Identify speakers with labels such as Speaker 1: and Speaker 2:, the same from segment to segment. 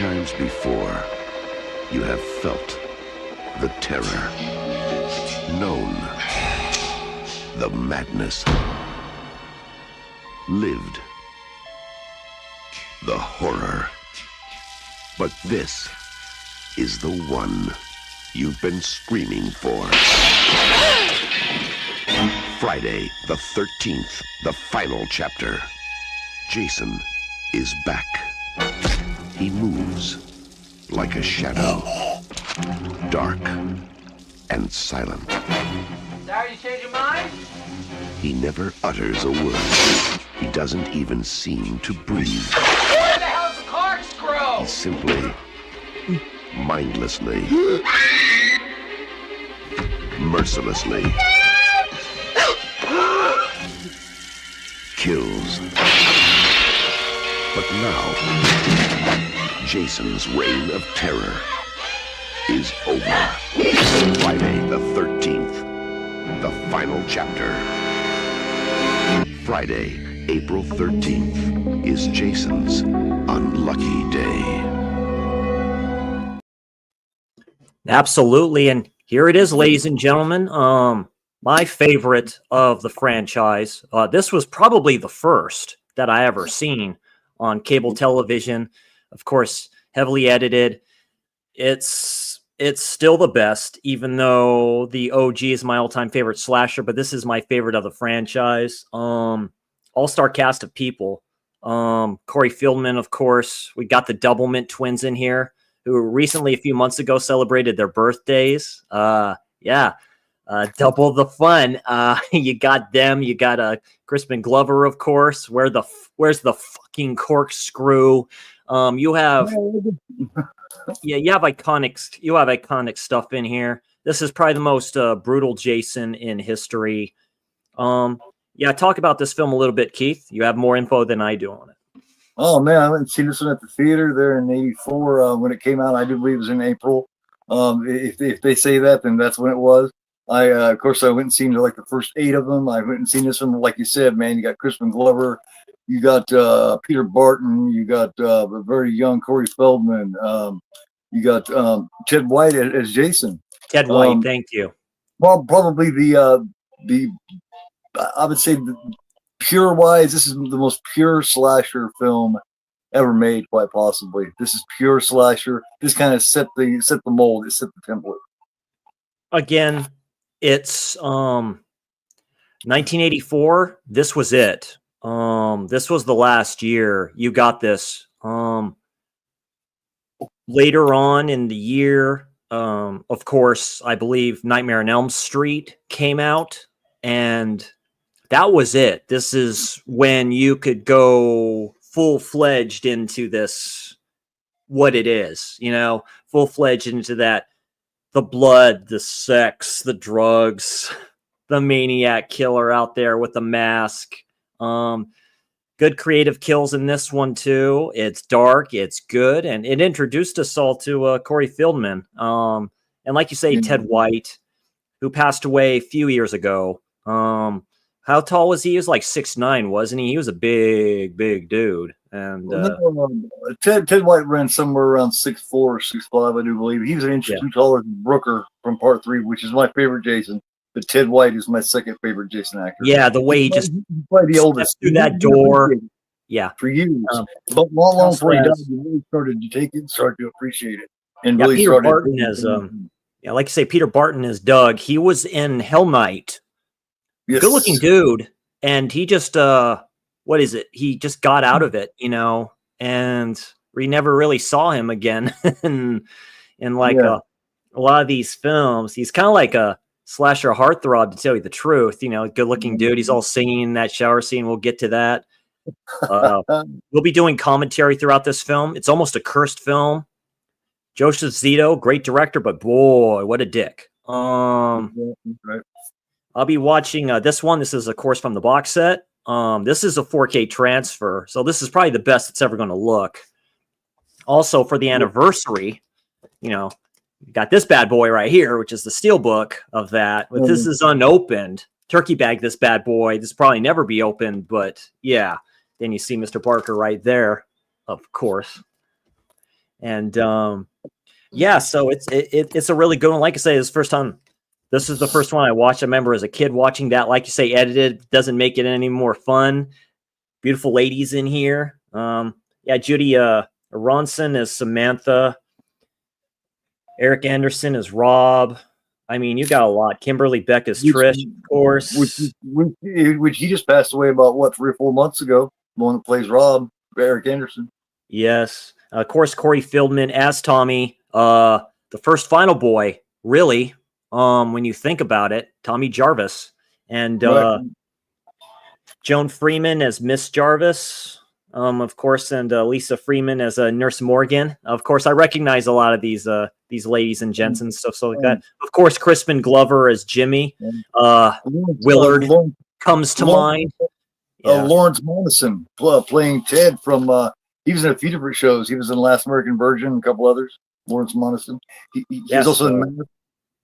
Speaker 1: times before, you have felt the terror, known the madness, lived the horror. But this is the one you've been screaming for. Friday the 13th, the final chapter. Jason is back. He moves like a shadow, dark and silent.
Speaker 2: Sorry you changed your mind?
Speaker 1: He never utters a word. He doesn't even seem to breathe.
Speaker 2: Where the hell's the corkscrew?
Speaker 1: He simply, mindlessly, mercilessly kills. But now, Jason's reign of terror is over. Friday the 13th, the final chapter. Friday, April 13th, is Jason's unlucky day.
Speaker 3: Absolutely, and here it is, ladies and gentlemen. My favorite of the franchise. This was probably the first that I ever seen on cable television. Of course, heavily edited. It's still the best, even though the OG is my all-time favorite slasher, but this is my favorite of the franchise. All-star cast of people. Corey Feldman, of course. We got the Doublemint twins in here, who recently, a few months ago, celebrated their birthdays. Double the fun. You got them. You got Crispin Glover, of course. Where's the fucking corkscrew? You have you have iconic stuff in here. This is probably the most brutal Jason in history. Talk about this film a little bit, Keith. You have more info than I do on it.
Speaker 4: Oh man, I went and seen this one at the theater there in '84 when it came out. I do believe it was in April. If they say that, then that's when it was. Of course, I went and seen like the first 8 of them. I went and seen this one, like you said, man. You got Crispin Glover, you got Peter Barton, you got a very young Corey Feldman, you got Ted White as Jason.
Speaker 3: Ted White, thank you.
Speaker 4: Well, probably the I would say pure wise, this is the most pure slasher film ever made, quite possibly. This is pure slasher. This kind of set the mold, it set the template.
Speaker 3: Again, it's 1984. This was it. This was the last year. You got this. Later on in the year, of course, I believe Nightmare on Elm Street came out, and that was it. This is when you could go full-fledged into this, what it is, full-fledged into that. The blood, the sex, the drugs, the maniac killer out there with the mask. Good creative kills in this one, too. It's dark, it's good, and it introduced us all to Corey Feldman. And like you say, Ted White, who passed away a few years ago. How tall was he? He was like 6'9", wasn't he? He was a big, big dude. And
Speaker 4: Ted White ran somewhere around 6'4" or 6'5", I do believe. He was an inch or 2 taller than Brooker from Part 3, which is my favorite Jason. But Ted White is my second favorite Jason actor.
Speaker 3: Yeah, the way he just
Speaker 4: the oldest
Speaker 3: through that door. Yeah,
Speaker 4: for years. But long before he died, he really started to take it and start to appreciate it. And really
Speaker 3: Peter
Speaker 4: started.
Speaker 3: Barton as like you say, Peter Barton as Doug. He was in Hell Night.
Speaker 4: Yes.
Speaker 3: Good looking dude, and he just what is it? He just got out of it, and we never really saw him again. in a lot of these films, he's kind of like a slasher heartthrob, to tell you the truth. Good looking dude. He's all singing in that shower scene. We'll get to that. We'll be doing commentary throughout this film. It's almost a cursed film. Joseph Zito, great director, but boy, what a dick.
Speaker 4: Right.
Speaker 3: I'll be watching this one. This is, of course, from the box set. This is a 4K transfer, so this is probably the best it's ever going to look. Also, for the anniversary, you got this bad boy right here, which is the steelbook of that. But this is unopened. Turkey bag this bad boy. This will probably never be opened, but yeah. Then you see Mr. Barker right there, of course. And yeah, so it's a really good one. Like I say, this is the first one I watched. I remember as a kid watching that. Like you say, edited doesn't make it any more fun. Beautiful ladies in here. Yeah, Judy Aronson is Samantha. Eric Anderson is Rob. I mean, you got a lot. Kimberly Beck is Trish, of course.
Speaker 4: Which he just passed away about, what, 3 or 4 months ago. The one that plays Rob, Eric Anderson.
Speaker 3: Yes. Of course, Corey Feldman as Tommy. The first Final Boy, really, when you think about it. Tommy Jarvis. And
Speaker 4: Right.
Speaker 3: Joan Freeman as Miss Jarvis. Of course, and Lisa Freeman as Nurse Morgan. Of course, I recognize a lot of these ladies and gents and stuff like that. Of course, Crispin Glover as Jimmy. Willard comes to mind. Yeah.
Speaker 4: Lawrence Monison playing Ted from. He was in a few different shows. He was in Last American Virgin, a couple others. Lawrence Monison. He's also in Mask.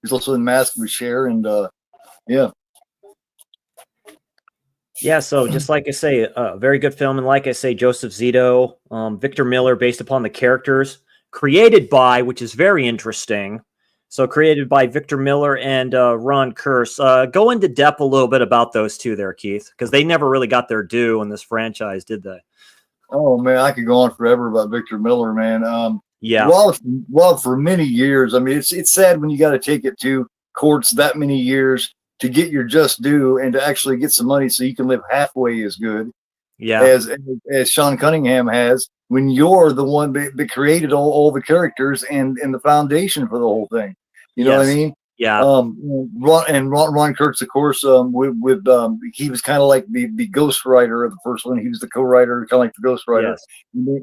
Speaker 4: He's also in Mask with Cher, and yeah.
Speaker 3: Yeah, so just like I say, a very good film. And like I say, Joseph Zito, Victor Miller, based upon the characters, created by, which is very interesting. So created by Victor Miller and Ron Kurz. Go into depth a little bit about those two there, Keith, because they never really got their due in this franchise, did they?
Speaker 4: Oh, man, I could go on forever about Victor Miller, man.
Speaker 3: Yeah.
Speaker 4: Well, for many years, I mean, it's sad when you got to take it to courts that many years to get your just due and to actually get some money so you can live halfway as good as Sean Cunningham has when you're the one that created all the characters and the foundation for the whole thing. You know what I mean?
Speaker 3: Yeah.
Speaker 4: Ron Kurtz, of course, he was kind of like the ghost writer of the first one. He was the co-writer, kind of like the ghost writer. Yes.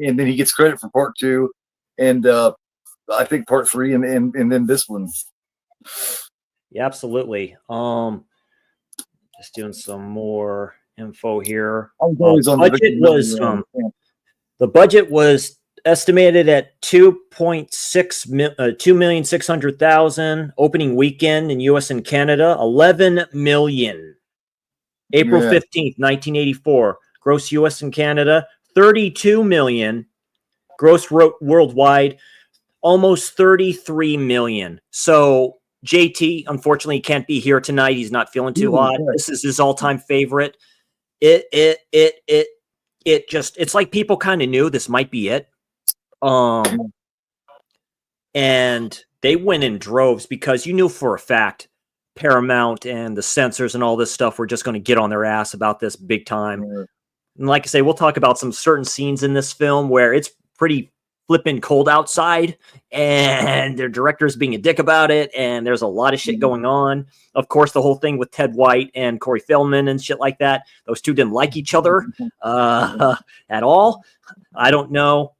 Speaker 4: And then he gets credit for part 2 and I think part 3 and then this one.
Speaker 3: Yeah, absolutely. Just doing some more info here. The budget was estimated at $2,600,000. Opening weekend in U.S. and Canada, $11 million. April 15th, 1984. Gross U.S. and Canada, $32 million. Gross worldwide, almost $33 million. So JT, unfortunately, can't be here tonight. He's not feeling too hot. This is his all-time favorite. It's like people kind of knew this might be it. And they went in droves because you knew for a fact Paramount and the censors and all this stuff were just going to get on their ass about this big time. And like I say, we'll talk about some certain scenes in this film where it's pretty flipping cold outside and their director's being a dick about it, and there's a lot of shit going on. Of course, the whole thing with Ted White and Corey Feldman and shit like that, those two didn't like each other at all. I don't know.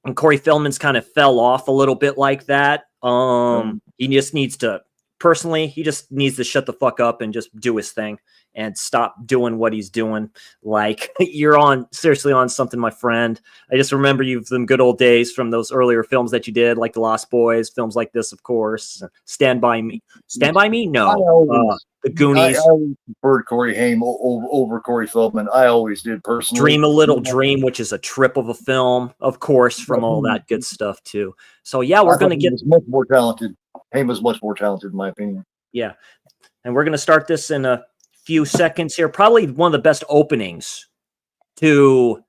Speaker 3: And Corey Feldman's kind of fell off a little bit like that. He just needs to shut the fuck up and just do his thing and stop doing what he's doing. Like, you're seriously on something, my friend. I just remember you from good old days from those earlier films that you did, like The Lost Boys, films like this, of course. Stand By Me. Stand By Me? No. The Goonies.
Speaker 4: I always preferred Corey Haim over Corey Feldman. I always did, personally.
Speaker 3: Dream a Little Dream, which is a trip of a film, of course, from all that good stuff, too. So, yeah, we're going to get...
Speaker 4: much more talented. Haim was much more talented, in my opinion.
Speaker 3: Yeah. And we're going to start this in a few seconds here. Probably one of the best openings to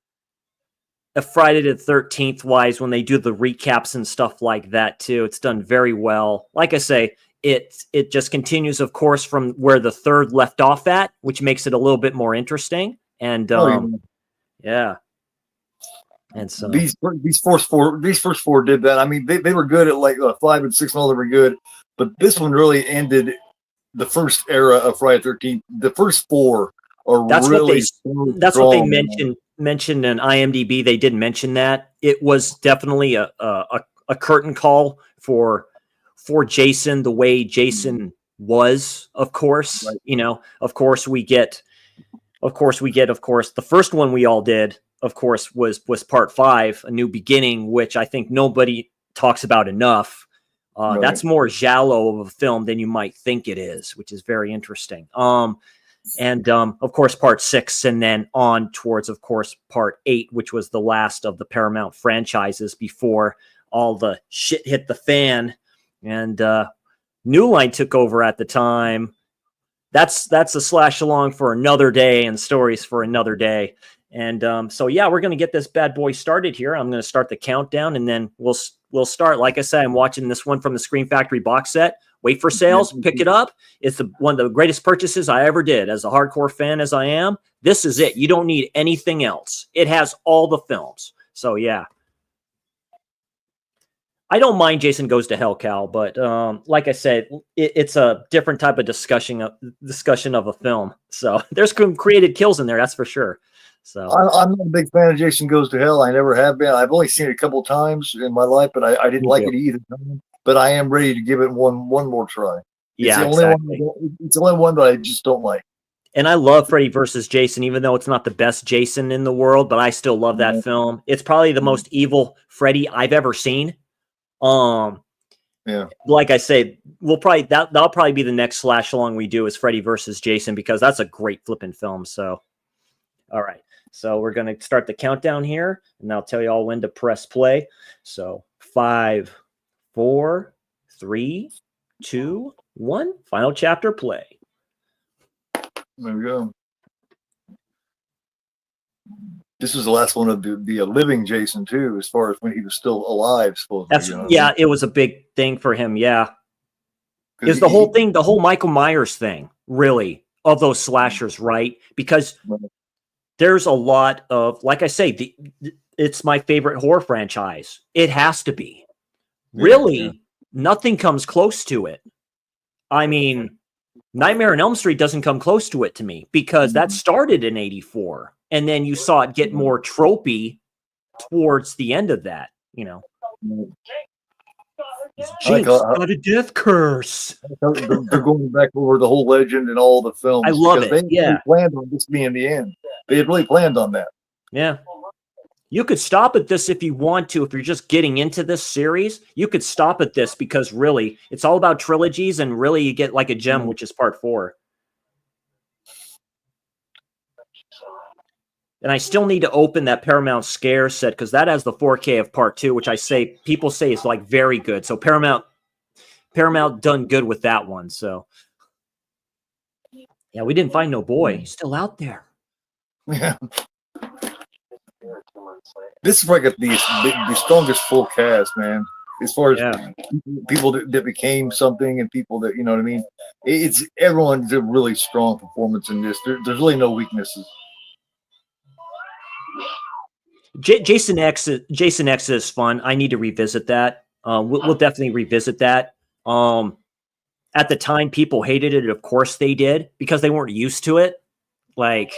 Speaker 3: a Friday the 13th wise when they do the recaps and stuff like that, too. It's done very well. Like I say, it just continues, of course, from where the third left off at, which makes it a little bit more interesting. And yeah. And so
Speaker 4: these first four did that. I mean, they were good at like 5 and 6 and all. They were good, but this one really ended the first era of Friday the 13th. The first 4 are
Speaker 3: that's
Speaker 4: really
Speaker 3: what they mentioned in IMDb. They did mention that it was definitely a curtain call for Jason, the way Jason was. Of course, right. Of course we get the first one we all did. Of course, was part 5, A New Beginning, which I think nobody talks about enough. Right. That's more giallo of a film than you might think it is, which is very interesting. And of course, part 6, and then on towards, of course, part 8, which was the last of the Paramount franchises before all the shit hit the fan, and New Line took over at the time. That's a slash along for another day and stories for another day. And so yeah, we're gonna get this bad boy started here. I'm gonna start the countdown, and then we'll start. Like I said, I'm watching this one from the Scream Factory box set. Wait for sales, pick it up. It's one of the greatest purchases I ever did. As a hardcore fan as I am, this is it. You don't need anything else. It has all the films. So yeah. I don't mind Jason Goes to Hell, Cal, but like I said, it's a different type of discussion of a film. So there's some created kills in there, that's for sure. So
Speaker 4: I'm not a big fan of Jason Goes to Hell. I never have been. I've only seen it a couple times in my life, but I didn't like it either time. But I am ready to give it one more try.
Speaker 3: Yeah,
Speaker 4: it's the only one that I just don't like.
Speaker 3: And I love Freddy versus Jason, even though it's not the best Jason in the world, but I still love that film. It's probably the most evil Freddy I've ever seen.
Speaker 4: Yeah.
Speaker 3: Like I say, that'll probably be the next slash along we do is Freddy versus Jason, because that's a great flipping film. So, all right. So we're going to start the countdown here, and I'll tell you all when to press play. So 5, 4, 3, 2, 1. Final chapter play.
Speaker 4: There we go. This was the last one of the living Jason too, as far as when he was still alive. Supposedly,
Speaker 3: it was a big thing for him. Yeah, it was the whole thing, the whole Michael Myers thing, really, of those slashers, right? Because there's a lot of, like I say, it's my favorite horror franchise. It has to be. Really, nothing comes close to it. I mean, Nightmare on Elm Street doesn't come close to it to me, because that started in '84. And then you saw it get more tropey towards the end of that, you know. Jinx got a death curse.
Speaker 4: They're going back over the whole legend and all the films.
Speaker 3: I love it.
Speaker 4: They really planned on this being the end. They had really planned on that.
Speaker 3: Yeah. You could stop at this if you want to. If you're just getting into this series, you could stop at this, because really, it's all about trilogies, and really you get like a gem, which is part 4. And I still need to open that Paramount Scare set, because that has the 4K of part 2, which people say is like very good. So Paramount done good with that one. So yeah, we didn't find no boy. He's still out there.
Speaker 4: Yeah. This is like the strongest full cast, man. As far as people that became something, and people that, you know what I mean. Everyone's a really strong performance in this. There's really no weaknesses.
Speaker 3: Jason X is fun. I need to revisit that. We'll definitely revisit that. At the time, people hated it. Of course they did, because they weren't used to it. Like,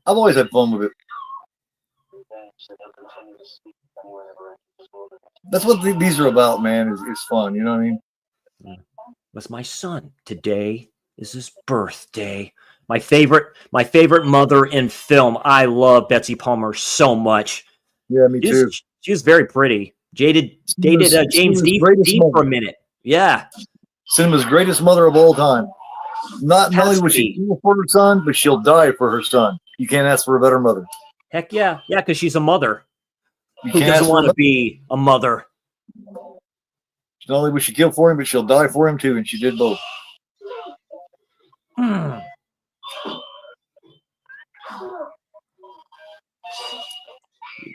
Speaker 4: I've always had fun with it. That's what these are about, man. Is fun. You know what I mean?
Speaker 3: Was my son. Today is his birthday. My favorite mother in film. I love Betsy Palmer so much.
Speaker 4: Yeah, me too.
Speaker 3: She was very pretty. Dated James Dean for a minute. Yeah.
Speaker 4: Cinema's greatest mother of all time. Not only was she kill for her son, but she'll die for her son. You can't ask for a better mother.
Speaker 3: Heck yeah. Yeah, because she's a mother. Who doesn't want to be a mother?
Speaker 4: Not only will she kill for him, but she'll die for him too, and she did both.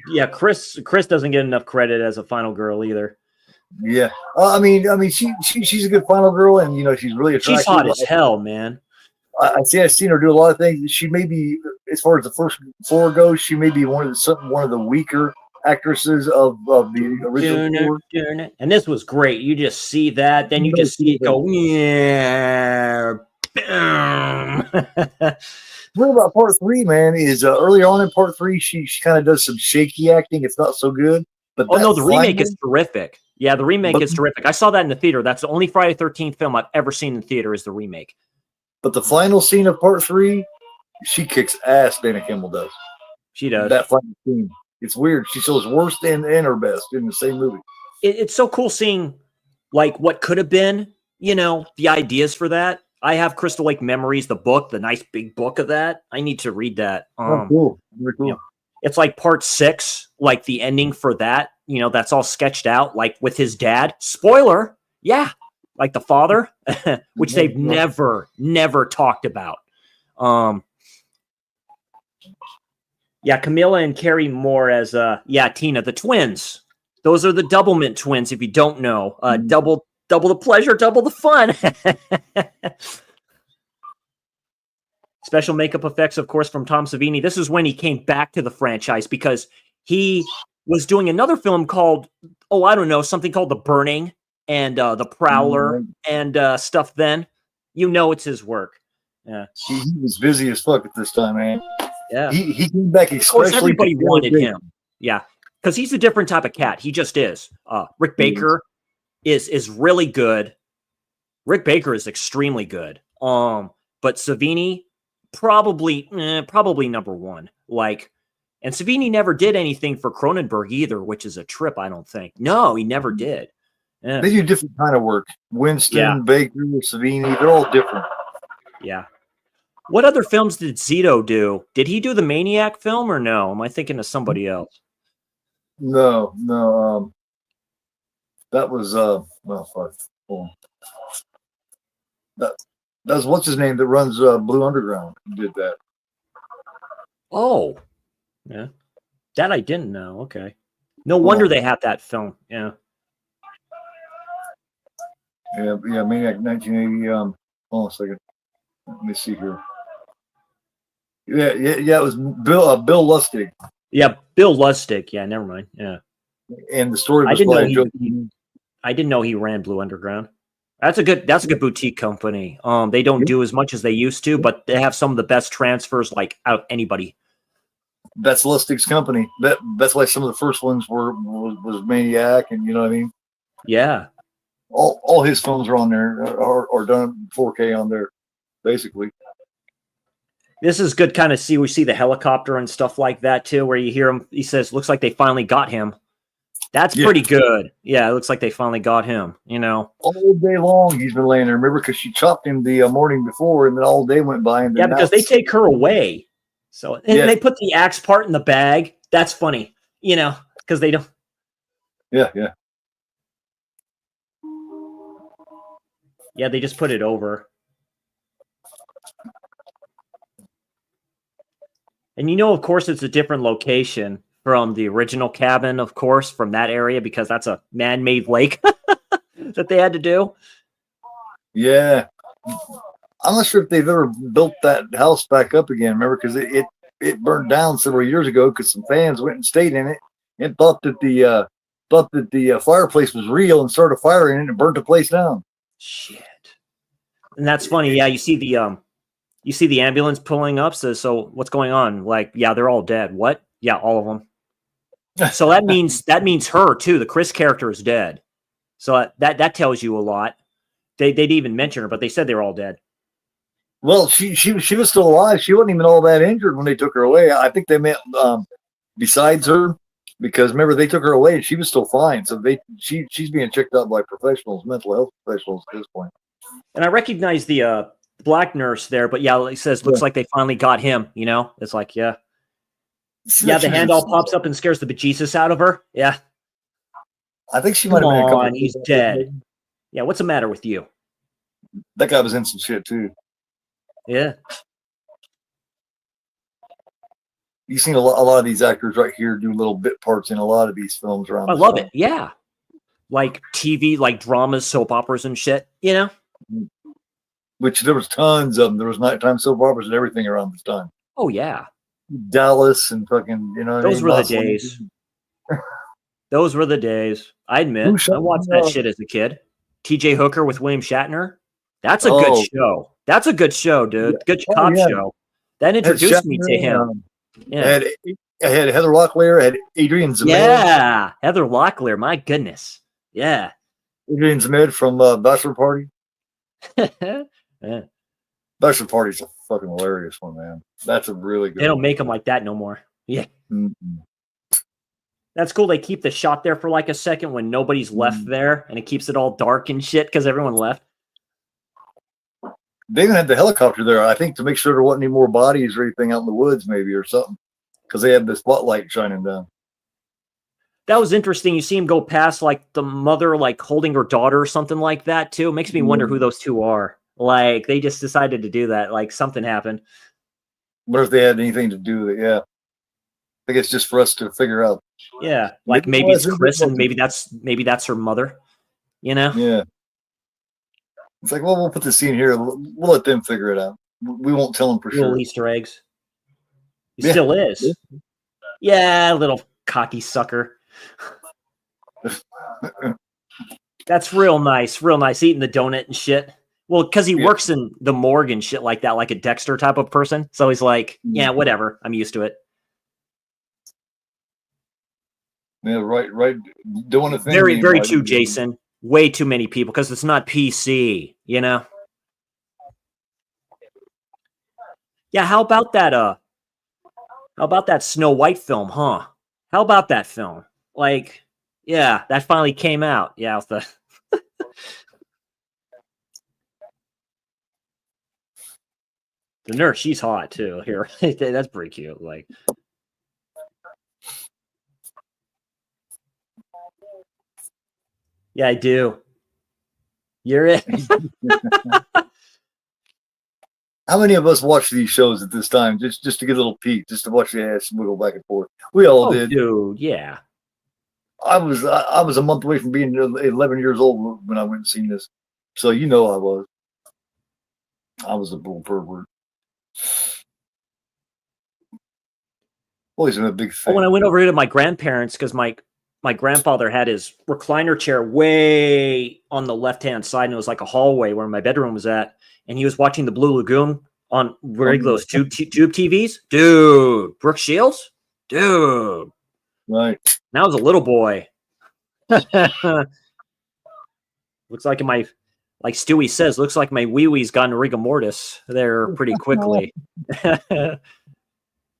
Speaker 3: Yeah, Chris doesn't get enough credit as a final girl either.
Speaker 4: Yeah, I mean, she's a good final girl, and you know she's really attractive.
Speaker 3: She's hot as hell, man.
Speaker 4: I've seen her do a lot of things. She may be, as far as the first 4 goes, she may be one of the weaker actresses of the original 4.
Speaker 3: And this was great. You just see that, then you just see it go, yeah.
Speaker 4: What about part 3, man? Is earlier on in part 3, she kind of does some shaky acting. It's not so good. But
Speaker 3: the remake is terrific. Yeah, the remake is terrific. I saw that in the theater. That's the only Friday 13th film I've ever seen in the theater is the remake.
Speaker 4: But the final scene of part 3, she kicks ass. Dana Kimmel does.
Speaker 3: She does.
Speaker 4: That final scene. It's weird. She shows worst and her best in the same movie.
Speaker 3: It's so cool seeing like what could have been, you know, the ideas for that. I have Crystal Lake Memories, the book, the nice big book of that. I need to read that.
Speaker 4: Cool. Very cool.
Speaker 3: You know, it's like part 6, like the ending for that, you know, that's all sketched out, like with his dad. Spoiler, yeah, like the father, which they've never talked about. Yeah, Camilla and Carrie Moore as Tina, the twins. Those are the Doublemint twins, if you don't know. Double the pleasure, double the fun. Special makeup effects, of course, from Tom Savini. This is when he came back to the franchise because he was doing another film called, I don't know, something called The Burning and The Prowler and stuff then. You know it's his work. Yeah.
Speaker 4: He was busy as fuck at this time, man.
Speaker 3: Yeah.
Speaker 4: He came back especially.
Speaker 3: Of course, everybody wanted him. Yeah. Because he's a different type of cat. He just is. Rick Baker is really good. Rick Baker is extremely good. But Savini, probably number one. Like, and Savini never did anything for Cronenberg either, which is a trip, I don't think. No, he never did. Yeah.
Speaker 4: They do different kind of work. Winston, Baker, Savini, they're all different.
Speaker 3: Yeah. What other films did Zito do? Did he do the Maniac film or no? Am I thinking of somebody else?
Speaker 4: No. That was fuck. That's what's his name that runs Blue Underground. Did that?
Speaker 3: Oh, yeah. That I didn't know. Okay. No wonder they had that film. Yeah.
Speaker 4: Yeah. Maniac 1980. Hold on a second. Let me see here. Yeah. It was Bill Lustig.
Speaker 3: Yeah, Bill Lustig. Yeah, never mind. Yeah.
Speaker 4: And the story was
Speaker 3: I didn't know he ran Blue Underground. That's a good boutique company. They don't do as much as they used to, but they have some of the best transfers like out of anybody.
Speaker 4: That's Lustig's company. That's why some of the first ones was Maniac, and you know what I mean?
Speaker 3: Yeah.
Speaker 4: All his films are on there or done 4K on there, basically.
Speaker 3: This is good kind of we see the helicopter and stuff like that too, where you hear him, he says, looks like they finally got him. That's pretty good. Yeah, it looks like they finally got him, you know.
Speaker 4: All day long he's been laying there, remember, because she chopped him the morning before, and then all day went by. And then
Speaker 3: because they take her away. So, and they put the axe part in the bag. That's funny, you know, because they don't.
Speaker 4: Yeah.
Speaker 3: Yeah, they just put it over. And you know, of course, it's a different location from the original cabin, of course, from that area, because that's a man-made lake that they had to do.
Speaker 4: Yeah. I'm not sure if they've ever built that house back up again, remember, because it burned down several years ago because some fans went and stayed in it and thought that the fireplace was real and started firing it and burnt the place down.
Speaker 3: Shit. And that's funny. Yeah, you see the ambulance pulling up. So what's going on? Like, yeah, they're all dead. What? Yeah, all of them. So that means her too. The Chris character is dead. So that tells you a lot. They didn't even mention her, but they said they were all dead.
Speaker 4: Well, she was still alive. She wasn't even all that injured when they took her away. I think they meant besides her, because remember they took her away and she was still fine. So she's being checked out by professionals, mental health professionals at this point.
Speaker 3: And I recognize the black nurse there, but yeah, it says looks like they finally got him. You know, it's like the hand all pops up and scares the bejesus out of her. Yeah,
Speaker 4: I think she might have been a couple.
Speaker 3: He's dead. Yeah, what's the matter with you?
Speaker 4: That guy was in some shit too.
Speaker 3: Yeah.
Speaker 4: You've seen a lot of these actors right here do little bit parts in a lot of these films around.
Speaker 3: I love it. Yeah. Like TV, like dramas, soap operas and shit, you know?
Speaker 4: Which there was tons of them. There was nighttime soap operas and everything around this time.
Speaker 3: Oh, yeah.
Speaker 4: Dallas and fucking, you know.
Speaker 3: Those were the days. Those were the days. I admit. I watched that shit as a kid. TJ Hooker with William Shatner. That's a good show. That's a good show, dude. Good cop show. That introduced me to him.
Speaker 4: Yeah. I had Heather Locklear. I had Adrian Zmed.
Speaker 3: Yeah, Heather Locklear. My goodness. Yeah.
Speaker 4: Adrian Zmed from Bachelor Party.
Speaker 3: Yeah.
Speaker 4: Bachelor Party's a fucking hilarious one, man. That's a really good
Speaker 3: They don't make them like that no more. Yeah. Mm-mm. That's cool. They keep the shot there for like a second when nobody's left there, and it keeps it all dark and shit because everyone left.
Speaker 4: They even had the helicopter there, I think, to make sure there wasn't any more bodies or anything out in the woods, maybe, or something. because they had the spotlight shining down.
Speaker 3: That was interesting. You see him go past like the mother, like holding her daughter or something like that too. It makes me wonder who those two are. Like they just decided to do that. Like something happened.
Speaker 4: What if they had anything to do with it? Yeah. I think it's just for us to figure out.
Speaker 3: Yeah, like maybe it's Chris, and maybe that's her mother. You know?
Speaker 4: Yeah. It's like, well, we'll put the scene here. We'll let them figure it out. We won't tell them for
Speaker 3: Little
Speaker 4: sure.
Speaker 3: Easter eggs. He still is. Yeah, little cocky sucker. That's real nice. Real nice eating the donut and shit. Well, because he works in the morgue and shit like that, like a Dexter type of person. So he's like, yeah, whatever. I'm used to it.
Speaker 4: Yeah, right. Doing a thing.
Speaker 3: Very, very true, Jason. Way too many people because it's not PC, you know? Yeah, how about that Snow White film, huh? How about that film? Like, yeah, that finally came out. Yeah, with the the nurse, she's hot too. Here, that's pretty cute. Like, yeah, I do. You're it.
Speaker 4: How many of us watch these shows at this time just to get a little peek, just to watch the ass wiggle back and forth? We all did.
Speaker 3: Dude, yeah.
Speaker 4: I was a month away from being 11 years old when I went and seen this, so you know I was a little pervert. Always been a big fan.
Speaker 3: When I went over here to my grandparents, because my grandfather had his recliner chair way on the left-hand side, and it was like a hallway where my bedroom was at, and he was watching the Blue Lagoon on those tube TVs. Dude, Brooke Shields? Dude.
Speaker 4: Right.
Speaker 3: Now I was a little boy. Looks like like Stewie says, looks like my wee-wee's gone rigor mortis there pretty quickly.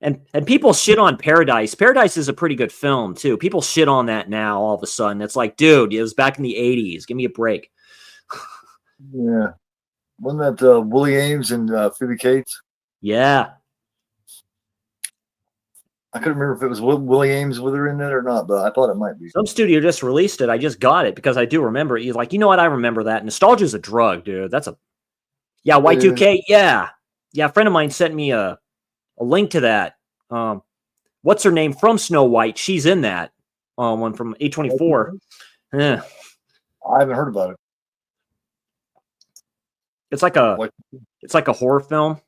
Speaker 3: And people shit on Paradise. Paradise is a pretty good film, too. People shit on that now all of a sudden. It's like, dude, it was back in the 80s. Give me a break.
Speaker 4: Yeah. Wasn't that Willie Ames and Phoebe Cates?
Speaker 3: Yeah.
Speaker 4: I couldn't remember if it was Willie Ames with her in it or not, but I thought it might be.
Speaker 3: Some studio just released it. I just got it because I do remember it. You're like, you know what? I remember that. Nostalgia's a drug, dude. Yeah, Y2K. Yeah. Yeah, a friend of mine sent me a link to that. What's her name from Snow White? She's in that one from A24. Yeah.
Speaker 4: I haven't heard about it.
Speaker 3: It's like a horror film.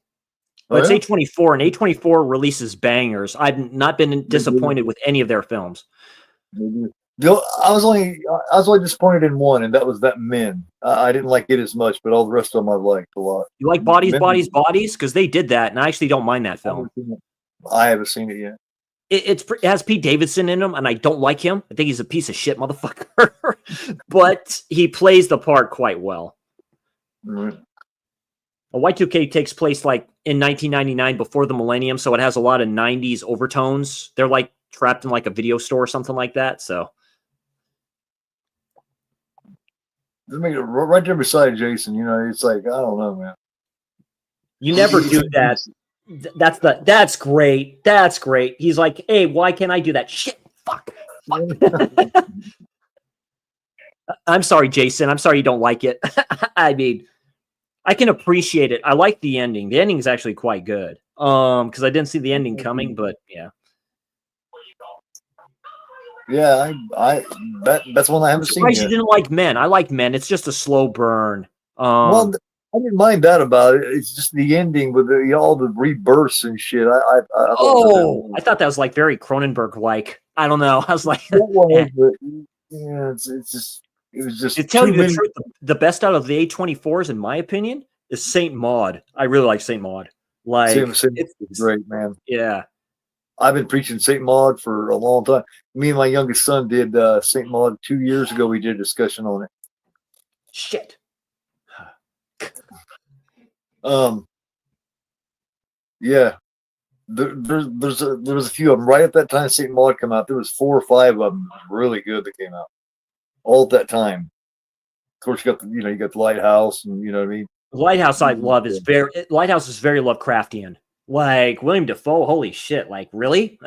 Speaker 3: But
Speaker 4: Oh,
Speaker 3: it's A24, and A24 releases bangers. I've not been disappointed with any of their films.
Speaker 4: I was only disappointed in one, and that was that Men. I didn't like it as much, but all the rest of them I liked a lot.
Speaker 3: You like Bodies, Bodies? Because they did that, and I actually don't mind that film.
Speaker 4: I haven't seen it yet.
Speaker 3: It has Pete Davidson in him, and I don't like him. I think he's a piece of shit motherfucker. But he plays the part quite well.
Speaker 4: Right.
Speaker 3: Y2K takes place like in 1999 before the millennium, so it has a lot of 90s overtones. They're like trapped in like a video store or something like that. So
Speaker 4: right there beside Jason, it's like, I don't know, man.
Speaker 3: You never do that. That's great. That's great. He's like, hey, why can't I do that? Shit. Fuck. I'm sorry, Jason. I'm sorry you don't like it. I mean, I can appreciate it. I like the ending. The ending is actually quite good. Because I didn't see the ending coming, but yeah.
Speaker 4: Yeah, that's one I haven't seen yet.
Speaker 3: You didn't like Men. I like Men. It's just a slow burn.
Speaker 4: Well, I didn't mind that about it. It's just the ending with all the rebirths and shit. I
Speaker 3: thought that was like very Cronenberg-like. I don't know. I was like,
Speaker 4: it was just.
Speaker 3: To tell you the truth, the best out of the A24s, in my opinion, is Saint Maud. I really like Saint Maud. Like,
Speaker 4: it's great, man.
Speaker 3: Yeah.
Speaker 4: I've been preaching Saint Maud for a long time. Me and my youngest son did Saint Maud 2 years ago. We did a discussion on it.
Speaker 3: Shit.
Speaker 4: Yeah. There was a few of them right at that time. Saint Maud came out. There was 4 or 5 of them really good that came out all at that time. Of course, you got the Lighthouse, and you know what I mean.
Speaker 3: Lighthouse I love Lighthouse is very Lovecraftian. Like William Dafoe, holy shit! Like really?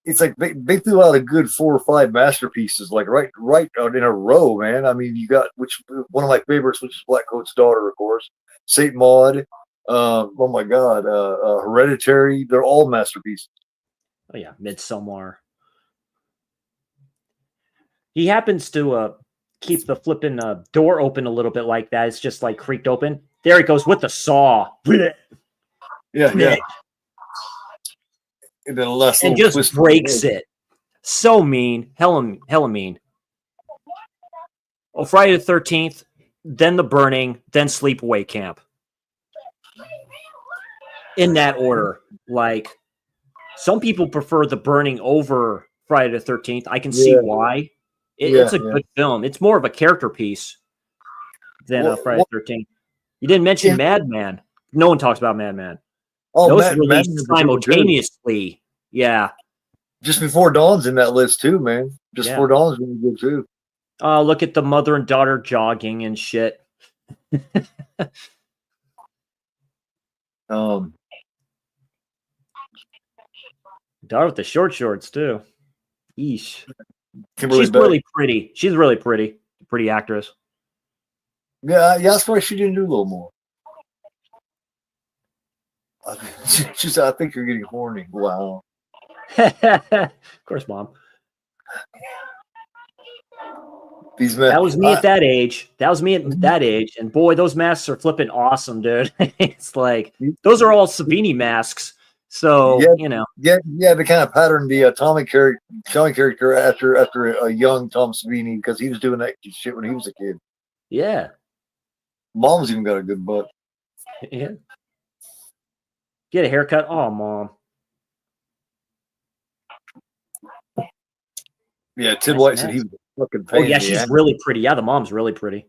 Speaker 4: It's like they threw out a good 4 or 5 masterpieces, like right out in a row, man. I mean, you got which one of my favorites, which is Black Coat's Daughter, of course, Saint Maud. Oh my God, Hereditary. They're all masterpieces.
Speaker 3: Oh yeah, Midsommar. He happens to keep the flipping door open a little bit like that. It's just like creaked open. There he goes with the saw.
Speaker 4: Yeah. And then a last
Speaker 3: And
Speaker 4: little
Speaker 3: just
Speaker 4: twist
Speaker 3: breaks it. So mean. Hella mean. Oh, Friday the 13th, then The Burning, then Sleepaway Camp. In that order. Like, some people prefer The Burning over Friday the 13th. I can see why. It's a good film. It's more of a character piece than Friday the 13th. You didn't mention Madman. No one talks about Madman.
Speaker 4: Oh,
Speaker 3: those released simultaneously. Yeah.
Speaker 4: Just Before Dawn's in that list too, man. Just Before Dawn's really good too.
Speaker 3: Look at the mother and daughter jogging and shit. Daughter with the short shorts too. Yeesh. She's really pretty. She's really pretty. Pretty actress.
Speaker 4: Yeah, that's why she didn't do a little more. She said, I think you're getting horny. Wow.
Speaker 3: Of course, Mom.
Speaker 4: These men,
Speaker 3: that was me at that age. That was me at that age. And boy, those masks are flipping awesome, dude. It's like, those are all Savini masks. So, you know.
Speaker 4: Yeah, they kind of patterned the Tommy character after a young Tom Savini, because he was doing that shit when he was a kid.
Speaker 3: Yeah.
Speaker 4: Mom's even got a good butt.
Speaker 3: Yeah. Get a haircut. Oh, Mom.
Speaker 4: Yeah, Ted White said he was a fucking pain.
Speaker 3: Oh, yeah, she's really pretty. Yeah, the mom's really pretty.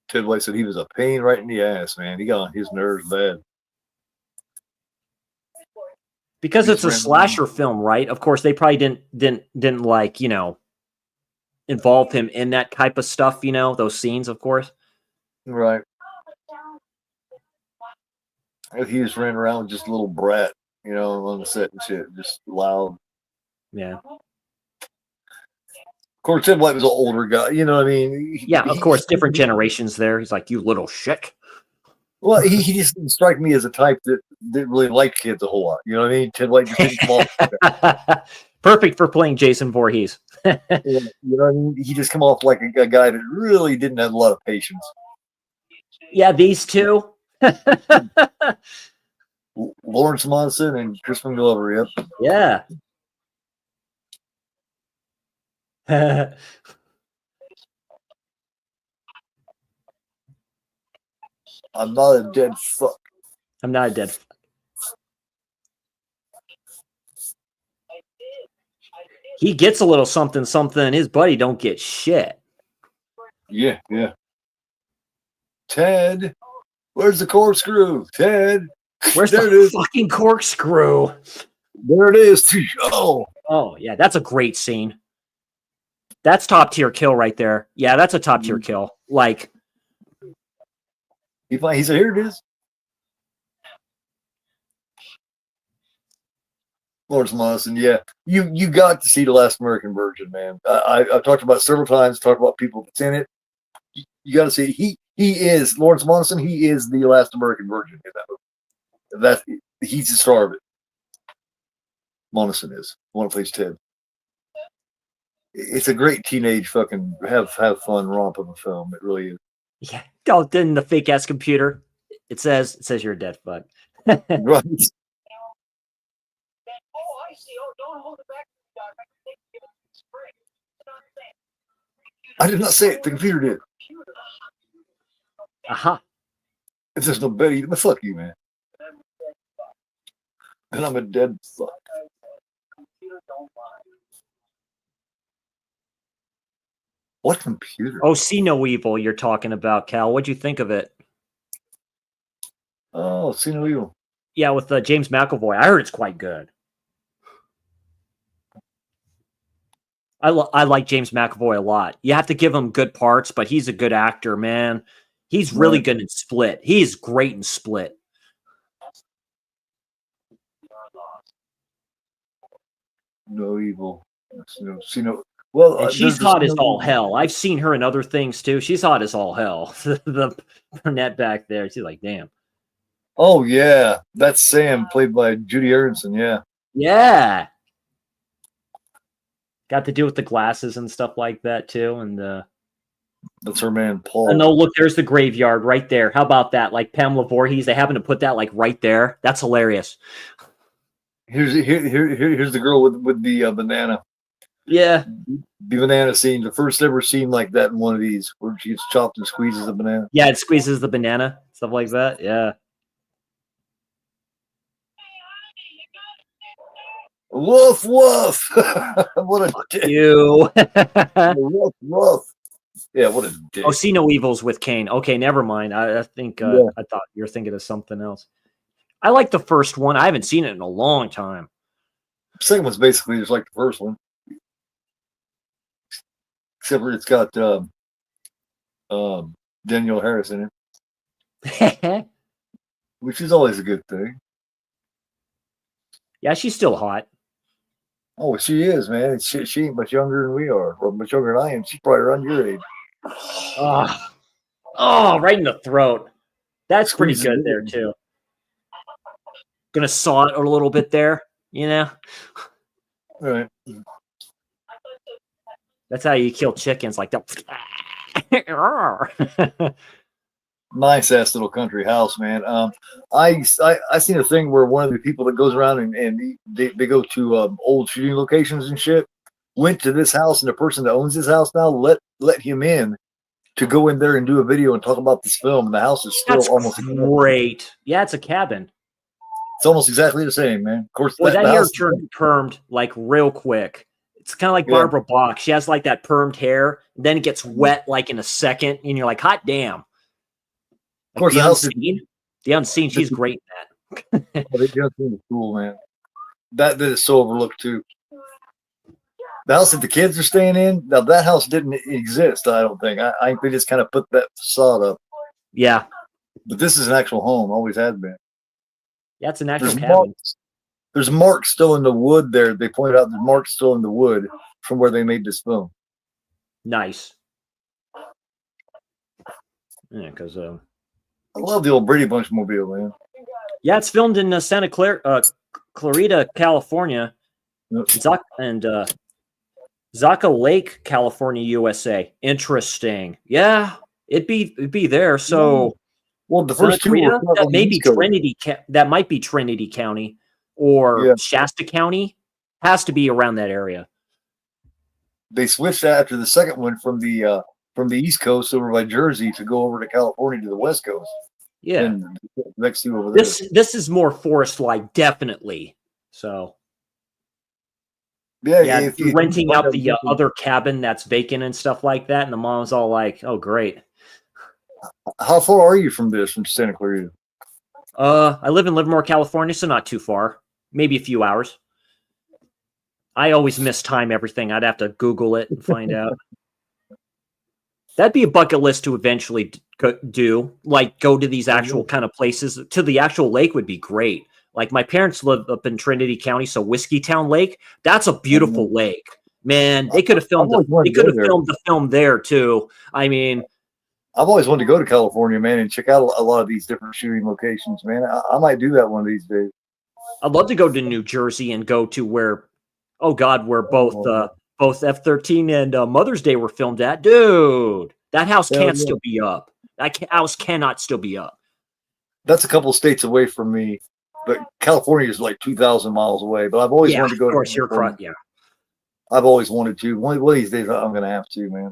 Speaker 4: Ted White said he was a pain right in the ass, man. He got on his nerves bad.
Speaker 3: Because it's a slasher film, right? Of course, they probably didn't like, you know, involve him in that type of stuff, you know, those scenes, of course.
Speaker 4: Right. He just ran around with just a little brat, you know, on the set and shit, just loud.
Speaker 3: Yeah.
Speaker 4: Of course, Ted White was an older guy, you know what I mean?
Speaker 3: Yeah, of course, different generations there. He's like, you little shit.
Speaker 4: Well, he just didn't strike me as a type that didn't really like kids a whole lot. You know what I mean? Ted White just didn't come off.
Speaker 3: Perfect for playing Jason Voorhees.
Speaker 4: You know what I mean? He just come off like a guy that really didn't have a lot of patience.
Speaker 3: Yeah, these two.
Speaker 4: Lawrence Monson and Crispin Glover, yep.
Speaker 3: Yeah.
Speaker 4: I'm not a dead fuck.
Speaker 3: I'm not a dead fuck. He gets a little something, and his buddy don't get shit.
Speaker 4: Yeah. Ted, where's the corkscrew? Ted,
Speaker 3: where's the fucking corkscrew?
Speaker 4: There it is.
Speaker 3: Oh, yeah, that's a great scene. That's top tier kill right there. Yeah, that's a top tier kill. Like,
Speaker 4: he said, here it is. Lawrence Monson, yeah. You got to see The Last American Virgin, man. I've talked about it several times, talked about people that's in it. You got to see it. He is, Lawrence Monson, he is the Last American Virgin in that movie. He's the star of it. Monson is. The one who plays Ted. It's a great teenage fucking have fun romp of a film. It really is.
Speaker 3: Yeah. Oh, then the fake ass computer. It says you're a dead fuck.
Speaker 4: Right. I did not say it. The computer did.
Speaker 3: Aha.
Speaker 4: If there's no Betty, fuck you, man. And I'm a dead fuck. What computer?
Speaker 3: Oh, See No Evil you're talking about, Cal. What'd you think of it?
Speaker 4: Oh, See No Evil.
Speaker 3: Yeah, with James McAvoy. I heard it's quite good. I like James McAvoy a lot. You have to give him good parts, but he's a good actor, man. He's really good in Split. He's great in Split.
Speaker 4: No evil. See no. Well,
Speaker 3: And she's
Speaker 4: there's
Speaker 3: hot as
Speaker 4: no
Speaker 3: all
Speaker 4: evil.
Speaker 3: hell. I've seen her in other things too. She's hot as all hell. The brunette back there. She's like, damn.
Speaker 4: Oh yeah, that's Sam, played by Judy Aronson. Yeah,
Speaker 3: Yeah. Got to do with the glasses and stuff like that too.
Speaker 4: that's her man
Speaker 3: And
Speaker 4: Paul.
Speaker 3: oh, look, there's the graveyard right there. How about that? Like Pamela Voorhees, they happen to put that like right there. That's hilarious.
Speaker 4: Here's the girl with the banana.
Speaker 3: Yeah.
Speaker 4: The banana scene, the first ever scene like that in one of these, where she gets chopped and squeezes a banana.
Speaker 3: Yeah, it squeezes the banana, stuff like that. Yeah.
Speaker 4: Woof woof! What a dick!
Speaker 3: You.
Speaker 4: Woof woof! Yeah, what a dick!
Speaker 3: Oh, see no evils with Kane. Okay, never mind. I think
Speaker 4: Yeah.
Speaker 3: I thought you're thinking of something else. I like the first one. I haven't seen it in a long time.
Speaker 4: Second one's basically just like the first one, except for it's got Danielle Harris in it, which is always a good thing.
Speaker 3: Yeah, she's still hot.
Speaker 4: Oh, she is, man. She ain't much younger than we are, or much younger than I am. She's probably around your age.
Speaker 3: Oh, right in the throat. That's pretty
Speaker 4: Squeezes
Speaker 3: good
Speaker 4: it
Speaker 3: there
Speaker 4: in.
Speaker 3: too. Gonna saw it a little bit there, you know.
Speaker 4: Right.
Speaker 3: That's how you kill chickens, like that.
Speaker 4: Nice ass little country house, man. I seen a thing where one of the people that goes around and they go to old shooting locations and shit went to this house, and the person that owns this house now let him in to go in there and do a video and talk about this film. And the house is still
Speaker 3: That's
Speaker 4: almost
Speaker 3: great. Yeah, it's a cabin.
Speaker 4: it's almost exactly the same, man. Of course,
Speaker 3: Boy, that
Speaker 4: the
Speaker 3: hair
Speaker 4: house,
Speaker 3: turned permed like real quick. It's kind of like
Speaker 4: Yeah.
Speaker 3: Barbara Bach. She has like that permed hair, then it gets wet like in a second, and you're like, hot damn.
Speaker 4: of course,
Speaker 3: Like
Speaker 4: the house is
Speaker 3: the unseen, she's great in that.
Speaker 4: oh, they just think it's cool, man. That is so overlooked too. The house that the kids are staying in, now that house didn't exist. I don't think. I think they just kind of put that facade up.
Speaker 3: Yeah.
Speaker 4: But this is an actual home. Always has been.
Speaker 3: Yeah, it's an actual
Speaker 4: There's
Speaker 3: cabin.
Speaker 4: marks. There's marks still in the wood there. They pointed out there's marks still in the wood from where they made this film.
Speaker 3: Nice. Yeah, because
Speaker 4: I love the old Brady Bunch mobile, man.
Speaker 3: yeah, it's filmed in Santa Clarita, California,
Speaker 4: Yep.
Speaker 3: Zaca Lake, California, USA. Interesting. Yeah, it'd be there. So
Speaker 4: Well, the
Speaker 3: Santa
Speaker 4: first two
Speaker 3: Clarita,
Speaker 4: were shot
Speaker 3: that
Speaker 4: on
Speaker 3: may
Speaker 4: the
Speaker 3: be
Speaker 4: East Coast.
Speaker 3: Trinity. That might be Trinity County or
Speaker 4: Yeah.
Speaker 3: Shasta County. Has to be around that area.
Speaker 4: They switched after the second one from the East Coast over by Jersey to go over to California to the West Coast.
Speaker 3: Yeah.
Speaker 4: And the next two over there.
Speaker 3: This is more forest-like, definitely. So
Speaker 4: Yeah,
Speaker 3: yeah,
Speaker 4: if you
Speaker 3: renting
Speaker 4: find
Speaker 3: out the
Speaker 4: out-
Speaker 3: other cabin that's vacant and stuff like that, and the mom's all like, "Oh, great."
Speaker 4: How far are you from Santa Clarita?
Speaker 3: I live in Livermore, California, so not too far. Maybe a few hours. I always mistime everything. I'd have to Google it and find out. That'd be a bucket list to eventually do. Like, go to these actual kind of places. To the actual lake would be great. Like, my parents live up in Trinity County, so Whiskeytown Lake. That's a beautiful lake, man. They could have filmed. They could have filmed the film there too. I mean,
Speaker 4: I've always wanted to go to California, man, and check out a lot of these different shooting locations, man. I might do that one of these days.
Speaker 3: I'd love to go to New Jersey and go to where, oh God, where both F-13 and Mother's Day were filmed at. Dude, that house can't still be up. That house cannot still be up.
Speaker 4: That's a couple states away from me, but California is like 2,000 miles away. But I've always wanted to go.
Speaker 3: Of course, you're
Speaker 4: yeah. I've always wanted to. One of these days, I'm gonna have to, man.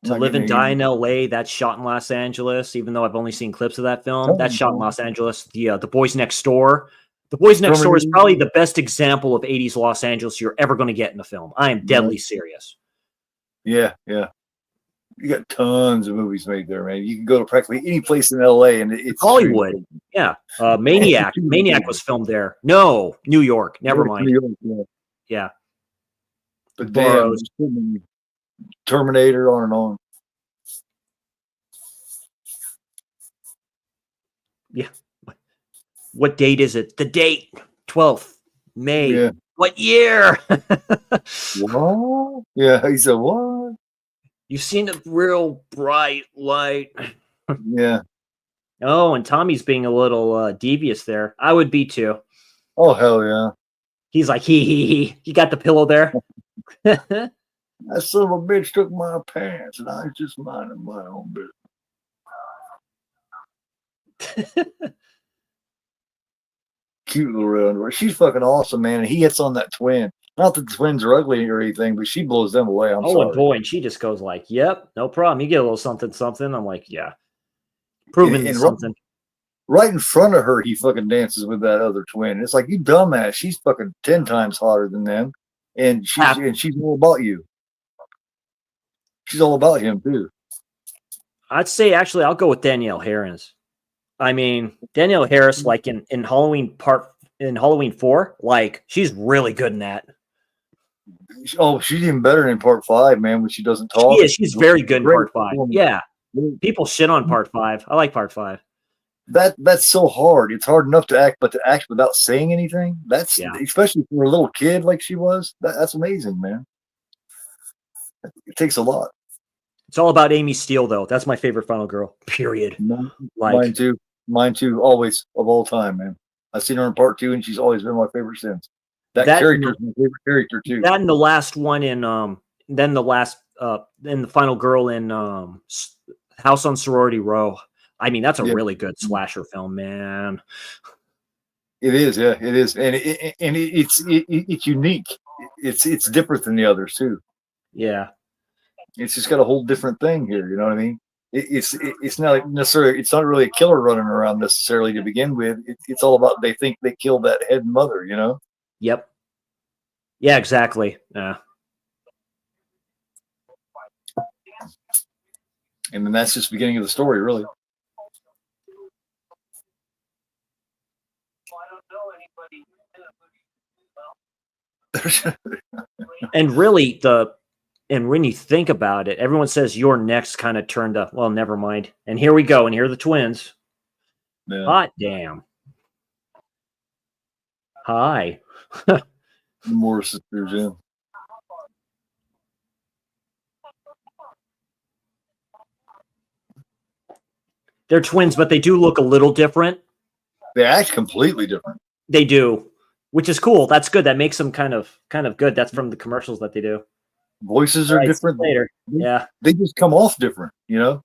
Speaker 3: To Live and Die in LA, that's shot in Los Angeles, even though I've only seen clips of that film. That's shot in Los Angeles. The Boys Next Door. The Boys Next Door is probably the best example of 80s Los Angeles you're ever going to get in a film. I am deadly serious.
Speaker 4: Yeah, yeah. You got tons of movies made there, man. You can go to practically any place in LA and it's
Speaker 3: Hollywood. Yeah. Maniac. Maniac was filmed there. No, New York. Never mind.
Speaker 4: New York,
Speaker 3: yeah.
Speaker 4: But damn, Terminator, on and on.
Speaker 3: Yeah. What date is it? The date, 12th. May.
Speaker 4: Yeah.
Speaker 3: What year?
Speaker 4: What? Yeah, he said, what?
Speaker 3: You've seen a real bright light.
Speaker 4: Yeah.
Speaker 3: Oh, and Tommy's being a little devious there. I would be too.
Speaker 4: Oh, hell yeah.
Speaker 3: He's like, he. You got the pillow there?
Speaker 4: That son of a bitch took my pants, and I was just minding my own business. Cute little red underwear. She's fucking awesome, man. And he hits on that twin. Not that the twins are ugly or anything, but she blows them away. I'm
Speaker 3: Oh,
Speaker 4: sorry.
Speaker 3: and boy, and she just goes like, yep, no problem. You get a little something, something. I'm like, yeah. Proving
Speaker 4: And
Speaker 3: something.
Speaker 4: right in front of her, he fucking dances with that other twin. It's like, you dumbass. She's fucking 10 times hotter than them. And she's all about you. She's all about him, too.
Speaker 3: I'd say, actually, I'll go with Danielle Harris. I mean, Danielle Harris, like in Halloween 4, like she's really good in that.
Speaker 4: Oh, she's even better in part 5, man, when she doesn't talk.
Speaker 3: She is. She's very good in part 5.
Speaker 4: performance.
Speaker 3: Yeah. People shit on part 5. I like part 5.
Speaker 4: That's so hard. It's hard enough to act, but to act without saying anything, that's especially for a little kid like she was, that's amazing, man. It takes a lot.
Speaker 3: It's all about Amy Steele, though. That's my favorite final girl. Period.
Speaker 4: Mine too. Always, of all time, man. I've seen her in part 2, and she's always been my favorite since. That character's my favorite character too.
Speaker 3: That and the last one in then the final girl in House on Sorority Row. I mean, that's a really good slasher film, man.
Speaker 4: It is, yeah, it is, and it's unique. It's different than the others too.
Speaker 3: Yeah,
Speaker 4: it's just got a whole different thing here. You know what I mean? It's not necessarily. It's not really a killer running around necessarily to begin with. It's all about they think they killed that head mother. You know?
Speaker 3: Yep. Yeah, exactly. Yeah.
Speaker 4: And then that's just the beginning of the story, really.
Speaker 3: And really, when you think about it, everyone says your next kind of turned up. Well, never mind. And here we go. And here are the twins.
Speaker 4: Yeah.
Speaker 3: Hot damn. Hi.
Speaker 4: More sisters, yeah.
Speaker 3: They're twins, but they do look a little different.
Speaker 4: They act completely different.
Speaker 3: They do, which is cool. That's good. That makes them kind of good. That's from the commercials that they do.
Speaker 4: Voices are different.
Speaker 3: Later. Yeah.
Speaker 4: They just come off different, you know?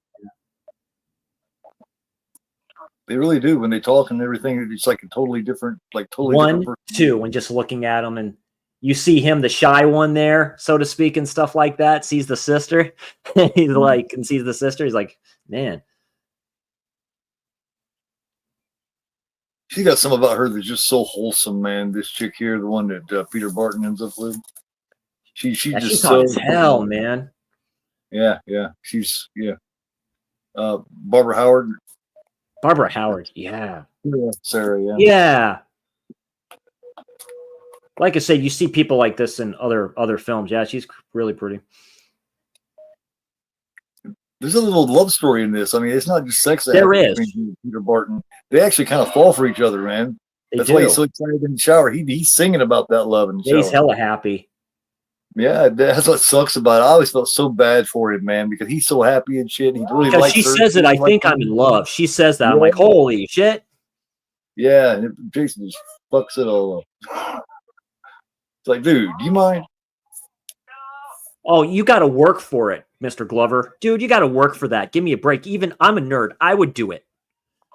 Speaker 4: They really do. When they talk and everything, it's like a totally different, different person.
Speaker 3: 2, when just looking at them, and you see him, the shy one there, so to speak, and stuff like that, sees the sister. He's like, and sees the sister. He's like, man.
Speaker 4: She got some about her that's just so wholesome, man. This chick here, the one that Peter Barton ends up with. She's just
Speaker 3: hot as hell, man.
Speaker 4: Yeah. She's Barbara Howard.
Speaker 3: Barbara Howard, yeah.
Speaker 4: Sarah, yeah.
Speaker 3: Yeah. Like I said, you see people like this in other films. Yeah, she's really pretty.
Speaker 4: There's a little love story in this. I mean, it's not just sex.
Speaker 3: There is.
Speaker 4: Peter Barton. They actually kind of fall for each other, man. That's why he's so excited in the shower. He's singing about that love in the shower.
Speaker 3: He's hella happy.
Speaker 4: Yeah, that's what sucks about it. I always felt so bad for him, man, because he's so happy and shit. And he really likes her.
Speaker 3: She says it. I think I'm in love. She says that. I'm like, holy shit.
Speaker 4: Yeah, and Jason just fucks it all up. It's like, dude, do you mind?
Speaker 3: Oh, you got to work for it, Mr. Glover. Dude, you got to work for that. Give me a break. Even I'm a nerd. I would do it.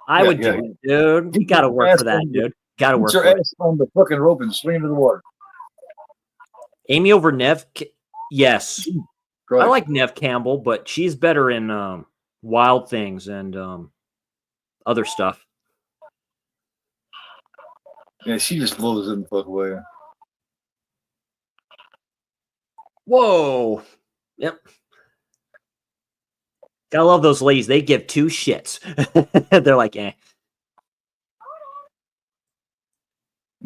Speaker 3: I would do it, dude. You got to work for that, dude. Got to work for it.
Speaker 4: On the fucking rope and swing into the water.
Speaker 3: Amy over Nev? Yes.
Speaker 4: Right.
Speaker 3: I like Nev Campbell, but she's better in Wild Things and other stuff.
Speaker 4: Yeah, she just blows it the fuck away.
Speaker 3: Whoa. Yep. Gotta love those ladies. They give 2 shits. They're like, eh.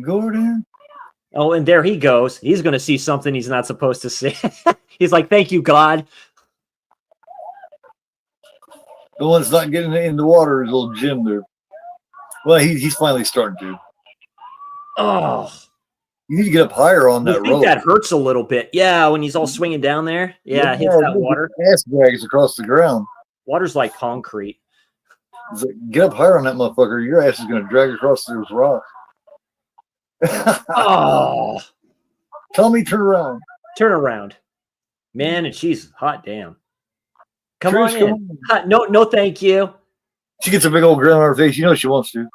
Speaker 4: Gordon.
Speaker 3: Oh, and there he goes. He's going to see something he's not supposed to see. He's like, thank you, God.
Speaker 4: The one that's not getting in the water is old Jim there. Well, he's finally starting to.
Speaker 3: Oh.
Speaker 4: You need to get up higher on
Speaker 3: You
Speaker 4: that
Speaker 3: think
Speaker 4: rope.
Speaker 3: that hurts a little bit. Yeah, when he's all swinging down there. Yeah, hits that water.
Speaker 4: Ass drags across the ground.
Speaker 3: Water's like concrete.
Speaker 4: It's like, get up higher on that motherfucker. Your ass is going to drag across those rocks.
Speaker 3: Oh,
Speaker 4: Tommy, turn around.
Speaker 3: turn around. Man and cheese. Hot damn. Come
Speaker 4: Trish,
Speaker 3: on
Speaker 4: come
Speaker 3: in.
Speaker 4: on.
Speaker 3: Hot, no, thank you.
Speaker 4: She gets a big old grin on her face. You know she wants to.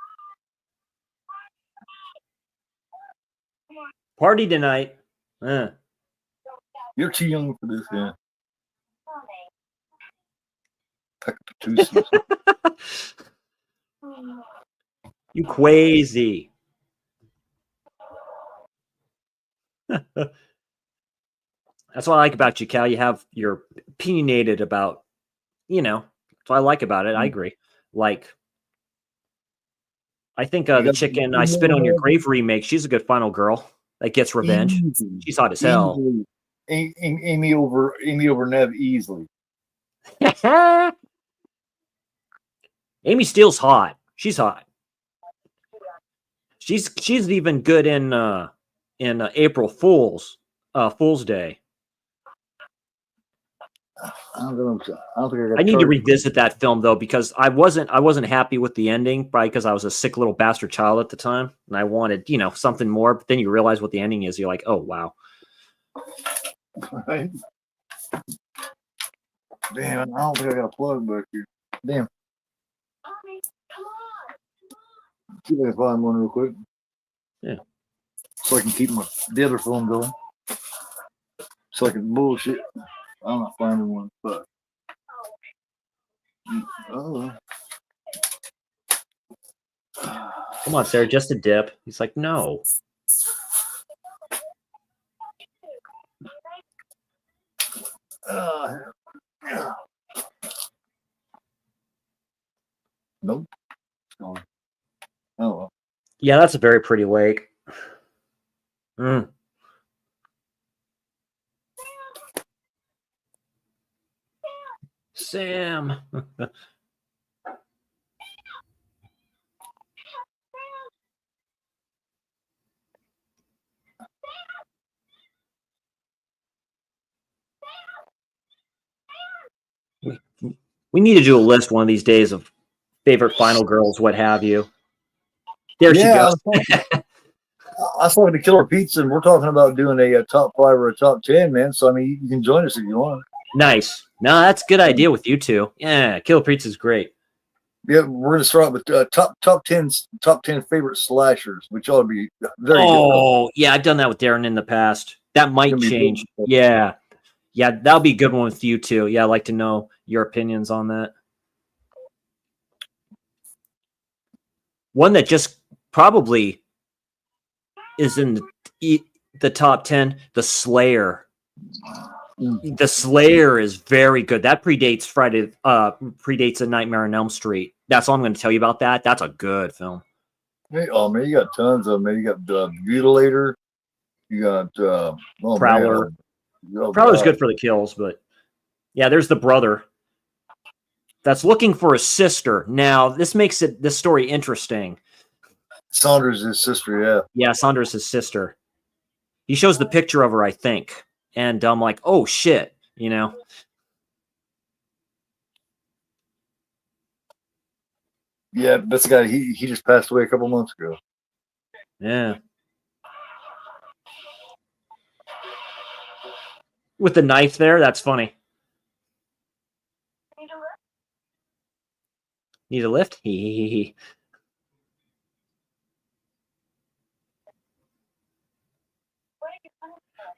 Speaker 3: Party tonight.
Speaker 4: You're too young for this, yeah. Peck-a-patoosie.
Speaker 3: You crazy. That's what I like about you, Cal. You're opinionated about, that's what I like about it. I agree. Like, I think the chicken I Spit on Your Grave remake, she's a good final girl that gets revenge.
Speaker 4: Easy.
Speaker 3: She's hot as hell.
Speaker 4: Amy over Nev easily.
Speaker 3: Amy Steele's hot. She's hot. She's even good in April Fool's Day.
Speaker 4: I don't think I got.
Speaker 3: I need to revisit that film though, because I wasn't happy with the ending, probably because I was a sick little bastard child at the time, and I wanted something more. But then you realize what the ending is. You're like, oh wow.
Speaker 4: Right? Damn, I don't think I got a plug back here. Damn. See if I can find one real quick.
Speaker 3: Yeah.
Speaker 4: So I can keep the other phone going. So I can bullshit. I'm not finding one, but. Oh.
Speaker 3: Come on, Sarah, just a dip. He's like, no.
Speaker 4: Nope. Oh well.
Speaker 3: Yeah, that's a very pretty lake. Sam. We need to do a list one of these days of favorite final girls, what have you. There she goes.
Speaker 4: I saw the Killer Pizza, and we're talking about doing a top 5 or a top 10, man. So I mean, you can join us if you want.
Speaker 3: Nice. No, that's a good idea with you two. Yeah, Killer Pizza is great.
Speaker 4: Yeah, we're gonna start with top 10 favorite slashers, which ought to be very good.
Speaker 3: Oh, yeah, I've done that with Darren in the past. That might change. Yeah, that'll be a good one with you too. Yeah, I'd like to know your opinions on that. One that just probably is in the top 10, The Slayer. The Slayer is very good. That predates A Nightmare on Elm Street. That's all I'm going to tell you about that. That's a good film.
Speaker 4: Hey, oh man, you got tons of them. Man. You got Mutilator. You got
Speaker 3: Prowler. Prowler's good for the kills, but yeah, there's the brother that's looking for a sister. Now, this makes this story interesting.
Speaker 4: Saunders' his sister, yeah.
Speaker 3: Yeah, Saunders' his sister. He shows the picture of her, I think. And I'm like, oh, shit, Yeah,
Speaker 4: that's the guy. He just passed away a couple months ago.
Speaker 3: Yeah. With the knife there, that's funny. Need a lift?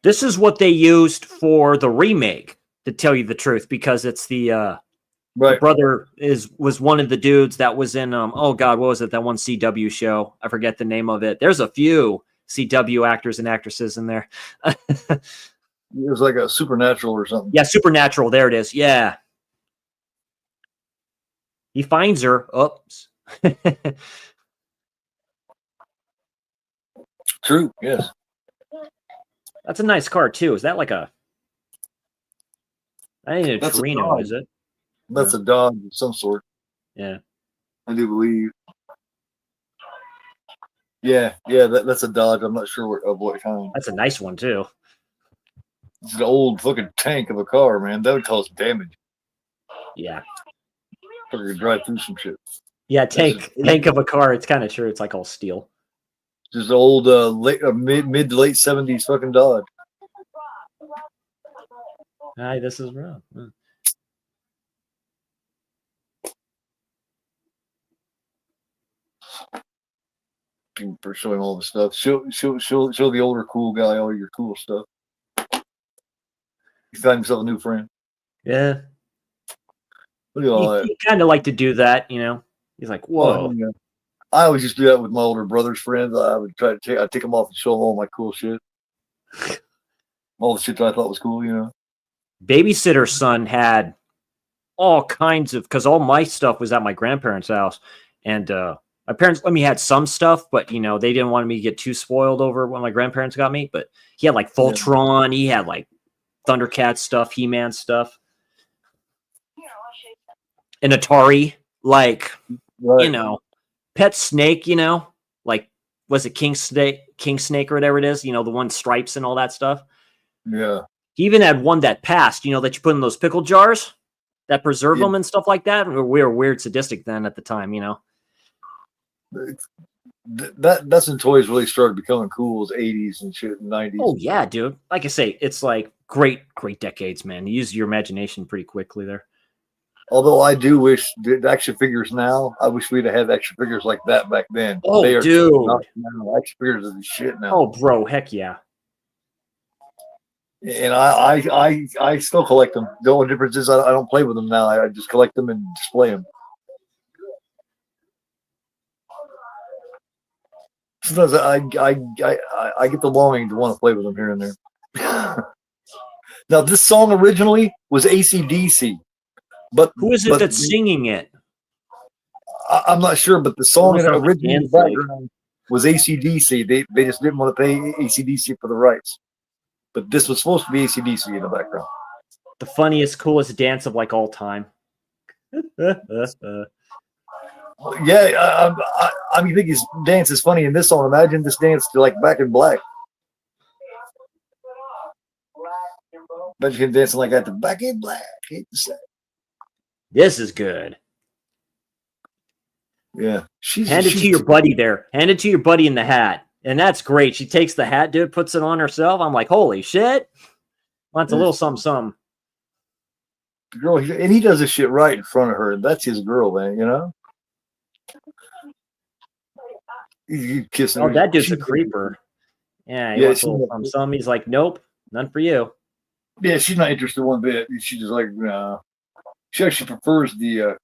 Speaker 3: This is what they used for the remake, to tell you the truth, because it's the brother was one of the dudes that was in oh god, what was it? That one CW show? I forget the name of it. There's a few CW actors and actresses in there.
Speaker 4: It was like a Supernatural or something.
Speaker 3: Yeah, Supernatural. There it is. Yeah. He finds her. Oops.
Speaker 4: True. Yes.
Speaker 3: That's a nice car too. Is that like a? I ain't a Torino, is it?
Speaker 4: That's a dog of some sort.
Speaker 3: Yeah.
Speaker 4: I do believe. Yeah, that's a Dodge. I'm not sure of what kind.
Speaker 3: That's a nice one too.
Speaker 4: It's an old fucking tank of a car, man. That would cause damage.
Speaker 3: Yeah.
Speaker 4: Probably could drive through some shit.
Speaker 3: Yeah, tank of a car. It's kind of true. It's like all steel.
Speaker 4: Just old mid to late 70s fucking Dodge.
Speaker 3: Hi, this is wrong.
Speaker 4: For showing all the stuff. Show the older cool guy all your cool stuff. He found himself a new friend.
Speaker 3: Yeah.
Speaker 4: Look at all that.
Speaker 3: He kind of like to do that, you know. He's like, whoa.
Speaker 4: Oh, yeah. I always used to do that with my older brother's friends. I would try to I'd take them off and show them all my cool shit. All the shit that I thought was cool, you know.
Speaker 3: Babysitter's son had all kinds of, because all my stuff was at my grandparents' house, and my parents let me had some stuff, but you know they didn't want me to get too spoiled over what my grandparents got me. But he had like Voltron, he had like Thundercat stuff, He-Man stuff, an Atari, like you know, Pet Snake, you know, like was it King Snake or whatever it is, you know, the one stripes and all that stuff.
Speaker 4: Yeah.
Speaker 3: He even had one that passed, you know, that you put in those pickle jars that preserve them and stuff like that. We were weird sadistic then at the time, you know.
Speaker 4: That's when toys really started becoming cool, was 80s and shit, and 90s.
Speaker 3: Oh yeah, dude. Like I say, it's like great decades, man. You use your imagination pretty quickly there.
Speaker 4: Although I do wish the action figures now, I wish we'd have had action figures like that back then.
Speaker 3: Oh,
Speaker 4: they are
Speaker 3: dude.
Speaker 4: now. Action figures are the shit now.
Speaker 3: Oh, bro, heck yeah.
Speaker 4: And I still collect them. The only difference is I don't play with them now. I just collect them and display them. Sometimes I get the longing to want to play with them here and there. Now, this song originally was AC/DC, but
Speaker 3: who is it that's singing it?
Speaker 4: I'm not sure, but the song in original background was AC/DC. They just didn't want to pay AC/DC for the rights. But this was supposed to be AC/DC in the background.
Speaker 3: The funniest, coolest dance of like all time.
Speaker 4: Yeah, I mean, I think his dance is funny in this song. Imagine this dance to like Back in Black. Imagine him dancing like that to Back in Black. Hate to say.
Speaker 3: This is good.
Speaker 4: Yeah.
Speaker 3: Hand it to your buddy there. Hand it to your buddy in the hat. And that's great. She takes the hat, dude, puts it on herself. I'm like, holy shit. Wants a little something.
Speaker 4: The girl, and he does this shit right in front of her. That's his girl, man, you know? You kissing her.
Speaker 3: Oh, that dude's a creeper. Yeah, he wants a little something. He's like, nope, none for you.
Speaker 4: Yeah, she's not interested one bit. She's just like, nah. She actually prefers the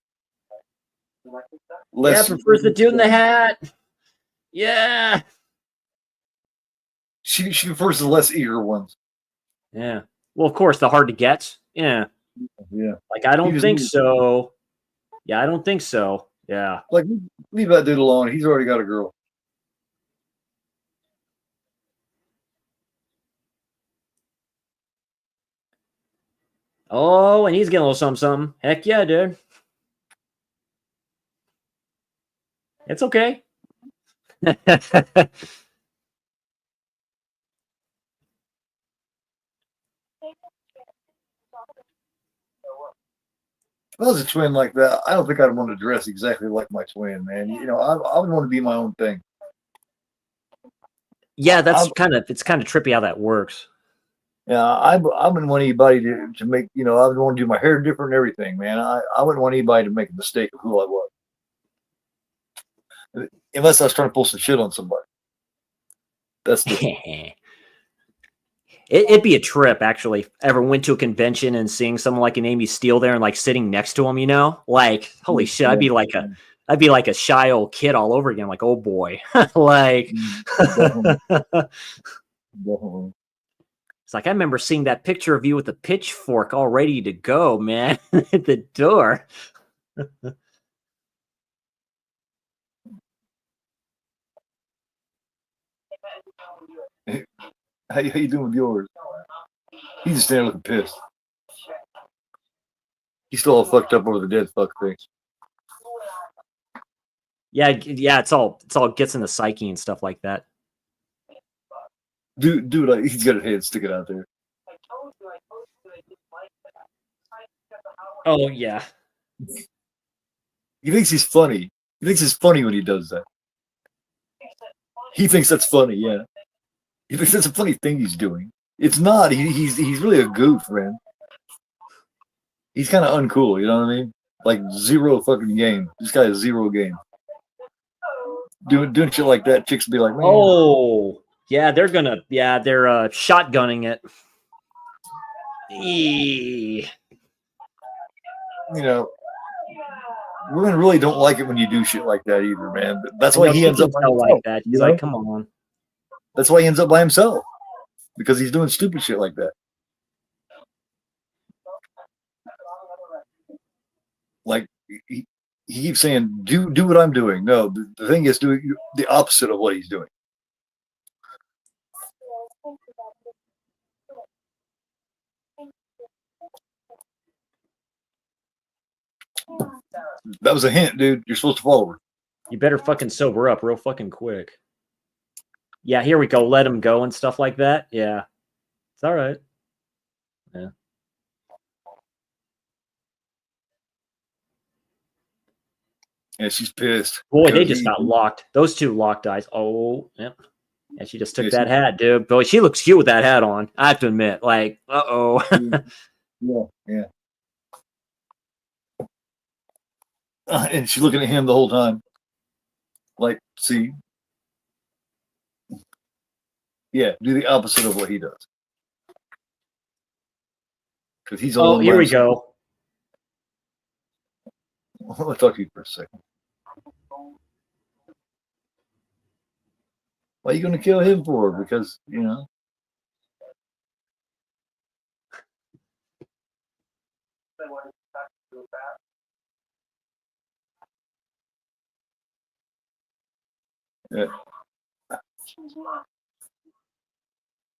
Speaker 3: prefers the dude in the hat. Yeah.
Speaker 4: She prefers the less eager ones.
Speaker 3: Yeah. Well, of course, the hard to get. Yeah.
Speaker 4: Yeah.
Speaker 3: Like, I don't think so. Yeah, I don't think so. Yeah.
Speaker 4: Like, leave that dude alone. He's already got a girl.
Speaker 3: Oh, and he's getting a little something. Heck yeah, dude. It's okay.
Speaker 4: If I was a twin like that, I don't think I'd want to dress exactly like my twin, man. You know, I would want to be my own thing.
Speaker 3: Yeah, it's kind of trippy how that works.
Speaker 4: Yeah, I wouldn't want anybody to make, you know, I would want to do my hair different and everything, man. I wouldn't want anybody to make a mistake of who I was. Unless I was trying to pull some shit on somebody. That's the
Speaker 3: It'd be a trip, actually. Ever went to a convention and seeing someone like an Amy Steele there and like sitting next to him, you know? Like, holy shit, I'd be like a shy old kid all over again. Like, oh boy. Like
Speaker 4: definitely.
Speaker 3: It's like I remember seeing that picture of you with a pitchfork all ready to go, man, at the door.
Speaker 4: How you doing with yours? He's just standing looking pissed. He's still all fucked up over the dead fuck thing.
Speaker 3: Yeah, it's all gets in the psyche and stuff like that.
Speaker 4: Dude, like, he's got a head sticking out there.
Speaker 3: Oh yeah.
Speaker 4: He thinks he's funny. He thinks it's funny when he does that. He thinks that's funny, yeah. He thinks that's a funny thing he's doing. It's not. He's really a goof, man. He's kind of uncool, you know what I mean? Like zero fucking game. This guy has zero game. Doing shit like that, chicks be like, man.
Speaker 3: Oh, yeah, they're shotgunning it.
Speaker 4: You know, women really don't like it when you do shit like that either, man. That's why he ends up by himself,
Speaker 3: like that. He's like, come on.
Speaker 4: That's why he ends up by himself, because he's doing stupid shit like that. Like he keeps saying, do what I'm doing. No, the thing is doing the opposite of what he's doing. That was a hint, dude. You're supposed to follow her.
Speaker 3: You better fucking sober up real fucking quick. Yeah, here we go. Let him go and stuff like that. Yeah. It's all right. Yeah.
Speaker 4: Yeah, she's pissed.
Speaker 3: Boy, they just got locked. Those two locked eyes. Oh, yep. And she just took that hat, dude. Boy, she looks cute with that hat on. I have to admit. Like, uh-oh.
Speaker 4: Yeah. And she's looking at him the whole time. Like, see? Yeah, do the opposite of what he does. Because he's
Speaker 3: Oh, here we go.
Speaker 4: I'll talk to you for a second. Why are you going to kill him for? Because, you know. Yeah.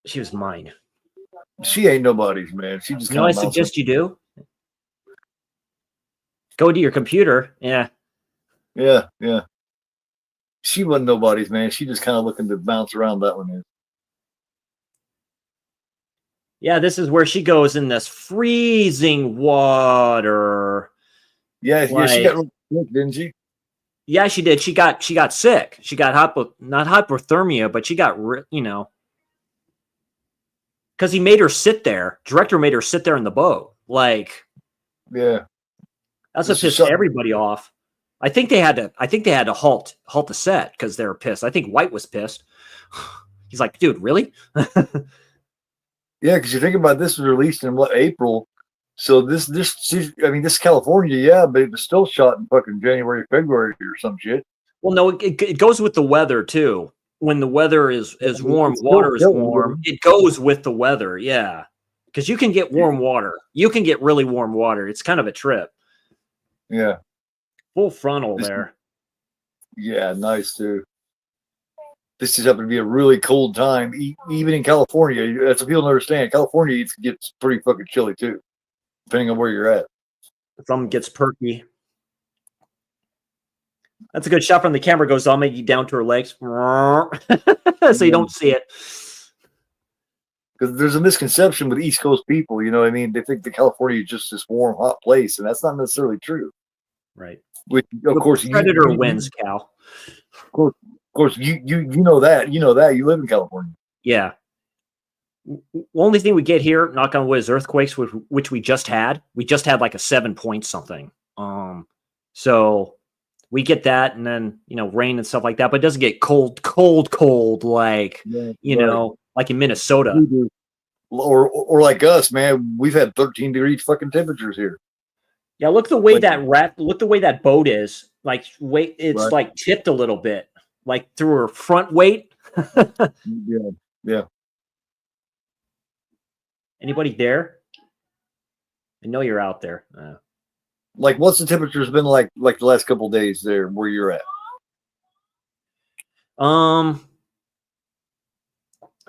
Speaker 3: She was mine.
Speaker 4: She ain't nobody's, man. She just.
Speaker 3: You know, I suggest you do. Go to your computer. Yeah.
Speaker 4: Yeah. She wasn't nobody's, man. She just kind of looking to bounce around. That one is.
Speaker 3: Yeah, this is where she goes in this freezing water.
Speaker 4: Yeah, she got real sick, didn't she?
Speaker 3: Yeah, she did. She got sick. She got not hypothermia, but she got, because he made her sit there. Director made her sit there in the boat. Like,
Speaker 4: yeah,
Speaker 3: that's what pissed everybody off. I think they had to halt the set because they were pissed. I think White was pissed. He's like, dude, really?
Speaker 4: Yeah, because you think about this was released in April. So this is California, yeah, but it was still shot in fucking January, February or some shit.
Speaker 3: Well, no, it goes with the weather too. When the weather is warm, water is warm. It goes with the weather, yeah. Because you can get warm water. You can get really warm water. It's kind of a trip.
Speaker 4: Yeah.
Speaker 3: Full frontal there.
Speaker 4: Yeah, nice too. This is up to be a really cold time, even in California. That's what people don't understand. California, it gets pretty fucking chilly too, depending on where you're at.
Speaker 3: Some gets perky. That's a good shot from the camera. Goes all maybe down to her legs, so you don't see it.
Speaker 4: Because there's a misconception with East Coast people. You know what I mean? They think that California is just this warm, hot place, and that's not necessarily true.
Speaker 3: Right.
Speaker 4: Which, of course,
Speaker 3: Predator wins, Cal.
Speaker 4: Of course, you know that. You know that. You live in California.
Speaker 3: Yeah. The only thing we get here, knock on wood, is earthquakes, which we just had. We just had like a 7 point something. So we get that, and then rain and stuff like that. But it doesn't get cold like like in Minnesota.
Speaker 4: Or like us, man. We've had 13-degree fucking temperatures here.
Speaker 3: Yeah, look the way that boat is. Like it's
Speaker 4: right.
Speaker 3: Like tipped a little bit, like through her front weight.
Speaker 4: Yeah.
Speaker 3: Anybody there? I know you're out there.
Speaker 4: Like, what's the temperatures been like the last couple of days there where you're at?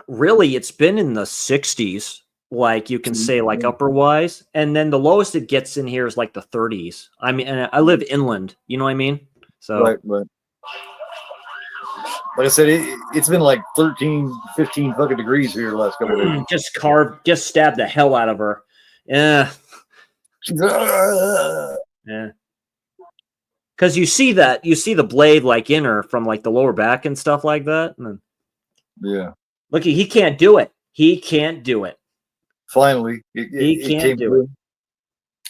Speaker 3: Really, it's been in the 60s. Like you can say, like upper wise, and then the lowest it gets in here is like the 30s. I mean, and I live inland. You know what I mean? So
Speaker 4: right. like I said, it's been like 13, 15 fucking degrees here the last couple of days.
Speaker 3: Just stab the hell out of her. Yeah.
Speaker 4: She's,
Speaker 3: Yeah. Because you see the blade like in her from like the lower back and stuff like that. And then,
Speaker 4: yeah.
Speaker 3: look, he can't do it. He can't do it.
Speaker 4: Finally,
Speaker 3: He
Speaker 4: it
Speaker 3: can't
Speaker 4: came
Speaker 3: do
Speaker 4: to him.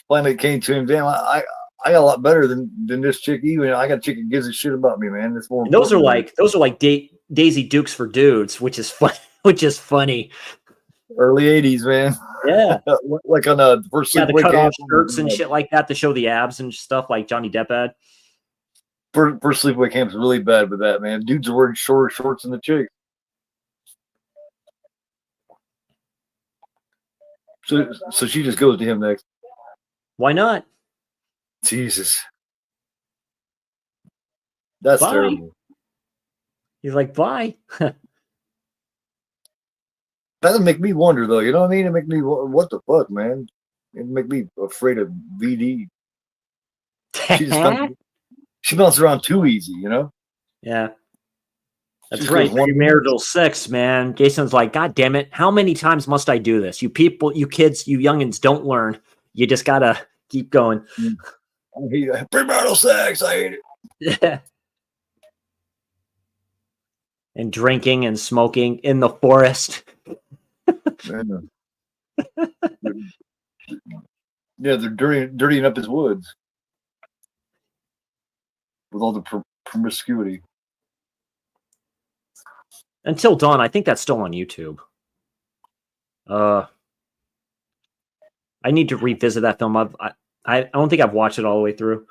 Speaker 4: Finally, it came to him. Damn, I got a lot better than this chick. Even I got a chick that gives a shit about me, man. That's more.
Speaker 3: And those are like Daisy Dukes for dudes, which is fun. Which is funny.
Speaker 4: Early '80s, man.
Speaker 3: Yeah.
Speaker 4: Like on the first
Speaker 3: Yeah, the
Speaker 4: sleepaway
Speaker 3: cut off
Speaker 4: camp,
Speaker 3: shirts and shit like that to show the abs and stuff like Johnny Depp had.
Speaker 4: First sleepaway camp's really bad with that, man. Dudes are wearing shorter shorts than the chick. So she just goes to him next.
Speaker 3: Why not?
Speaker 4: Jesus. That's
Speaker 3: Bye.
Speaker 4: terrible.
Speaker 3: He's like, bye.
Speaker 4: That'll make me wonder, though. You know what I mean? It make me, what the fuck, man? It make me afraid of VD. She bounces around too easy, you know?
Speaker 3: Yeah. That's
Speaker 4: Just
Speaker 3: right.
Speaker 4: goes one
Speaker 3: Premarital sex, man. Jason's like, God damn it. How many times must I do this? You people, you kids, you youngins don't learn. You just gotta keep going.
Speaker 4: Premarital sex. I hate it.
Speaker 3: And drinking and smoking in the forest.
Speaker 4: Yeah, they're dirtying up his woods with all the promiscuity.
Speaker 3: Until Dawn, I think that's still on YouTube. I need to revisit that film. I don't think I've watched it all the way through.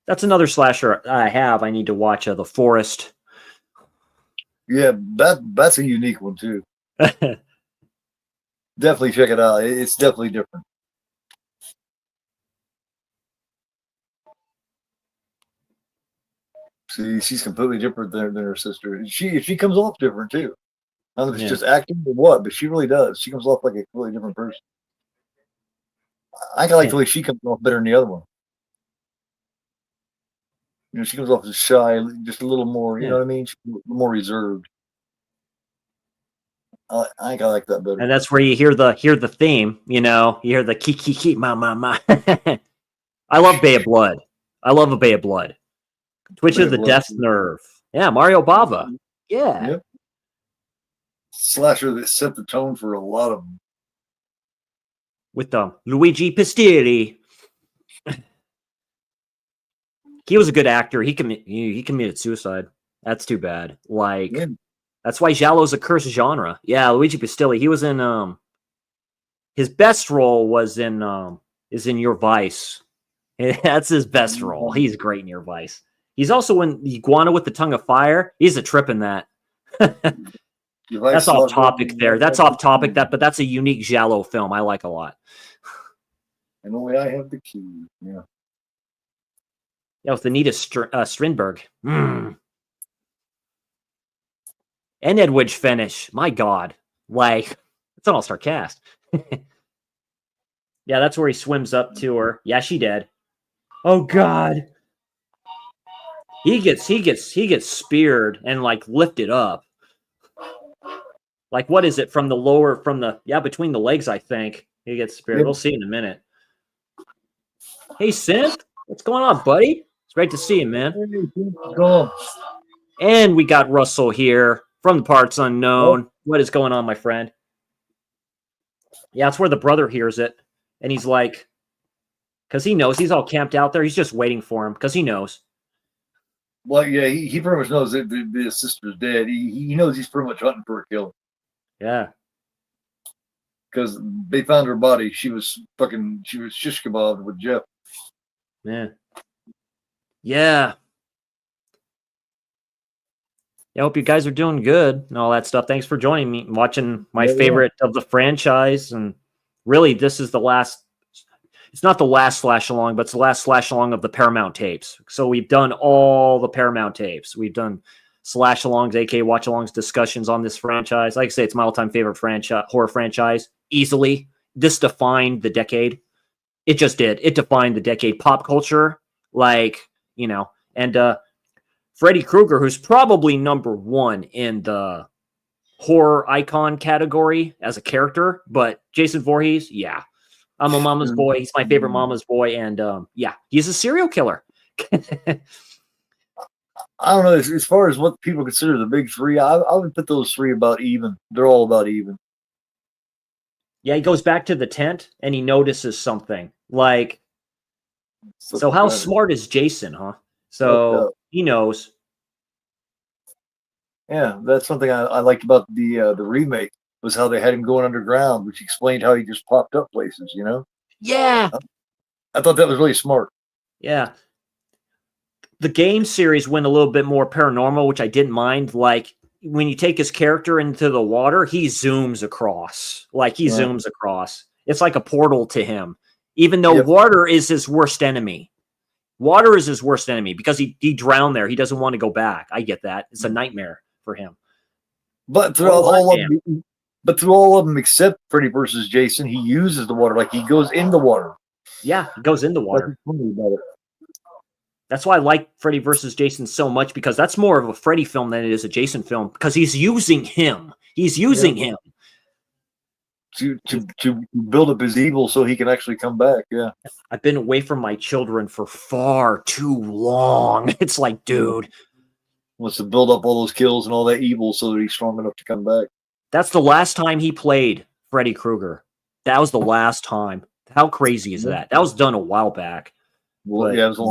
Speaker 3: That's another slasher I have. I need to watch The Forest.
Speaker 4: Yeah, that's a unique one too. Definitely check it out. It's definitely different. See, she's completely different than her sister. She comes off different too. I don't know if it's just acting or what, but she really does. She comes off like a completely different person. I like the way she comes off better than the other one. You know, she comes off as shy, just a little more. You know what I mean? She's a little more reserved. I think I like that better.
Speaker 3: And that's where you hear the theme. You know, you hear the ki ma ma ma. I love Bay of Blood. I love a Bay of Blood. Twitch of the Death Nerve. Yeah, Mario Bava. Yeah.
Speaker 4: Yep. Slasher that set the tone for a lot of them.
Speaker 3: With Luigi Pistieri. He was a good actor. He committed suicide. That's too bad. Like, that's why Giallo's a cursed genre. Yeah, Luigi Pistieri. He was in his best role was in is in Your Vice. That's his best role. He's great in Your Vice. He's also in The Iguana with the Tongue of Fire. He's a trip in that. That's off topic there. That's off topic, but that's a unique Giallo film I like a lot.
Speaker 4: And only I have the key. Yeah.
Speaker 3: Yeah, with Anita Strindberg. And Edwidge Finish. My God. Like, it's an all-star cast. Yeah, that's where he swims up to her. Yeah, she dead. Oh God. He gets speared and like lifted up. Like, what is it from between the legs, I think. He gets speared. Yep. We'll see in a minute. Hey, Synth. What's going on, buddy? It's great to see you, man. And we got Russell here from the Parts Unknown. What is going on, my friend? Yeah, that's where the brother hears it. And he's like, because he knows he's all camped out there. He's just waiting for him because he knows.
Speaker 4: Well, yeah, he pretty much knows that his sister's dead. He knows he's pretty much hunting for a kill.
Speaker 3: Yeah.
Speaker 4: Because they found her body. She was shish kebabbed with Jeff.
Speaker 3: Yeah. Yeah. I hope you guys are doing good and all that stuff. Thanks for joining me and watching my favorite of the franchise. And really, this is the last. It's not the last slash along, but it's the last slash along of the Paramount tapes. So we've done all the Paramount tapes. We've done slash alongs, aka watch alongs, discussions on this franchise. Like I say, it's my all-time favorite horror franchise. Easily, this defined the decade. It just did. It defined the decade. Pop culture, like, and Freddy Krueger, who's probably number one in the horror icon category as a character, but Jason Voorhees, yeah. I'm a mama's boy. He's my favorite mama's boy, and yeah, he's a serial killer.
Speaker 4: I don't know. As far as what people consider the big three, I would put those three about even. They're all about even.
Speaker 3: Yeah, he goes back to the tent and he notices something. Like, so how smart is Jason, huh? So he knows.
Speaker 4: Yeah, that's something I liked about the remake was how they had him going underground, which explained how he just popped up places.
Speaker 3: Yeah.
Speaker 4: I thought that was really smart.
Speaker 3: Yeah. The game series went a little bit more paranormal, which I didn't mind. Like, when you take his character into the water, he zooms across. Like, he zooms across. It's like a portal to him, even though water is his worst enemy. Water is his worst enemy because he drowned there. He doesn't want to go back. I get that. It's a nightmare for him.
Speaker 4: But through all of them except Freddy versus Jason, he uses the water. Like, he goes in the water.
Speaker 3: Yeah, he goes in the water. That's why I like Freddy versus Jason so much, because that's more of a Freddy film than it is a Jason film, because he's using him. He's using him
Speaker 4: to build up his evil so he can actually come back. Yeah.
Speaker 3: I've been away from my children for far too long. It's like, dude.
Speaker 4: Wants to build up all those kills and all that evil so that he's strong enough to come back.
Speaker 3: That's the last time he played Freddy Krueger. That was the last time. How crazy is that? That was done a while back.
Speaker 4: Well, yeah, it was a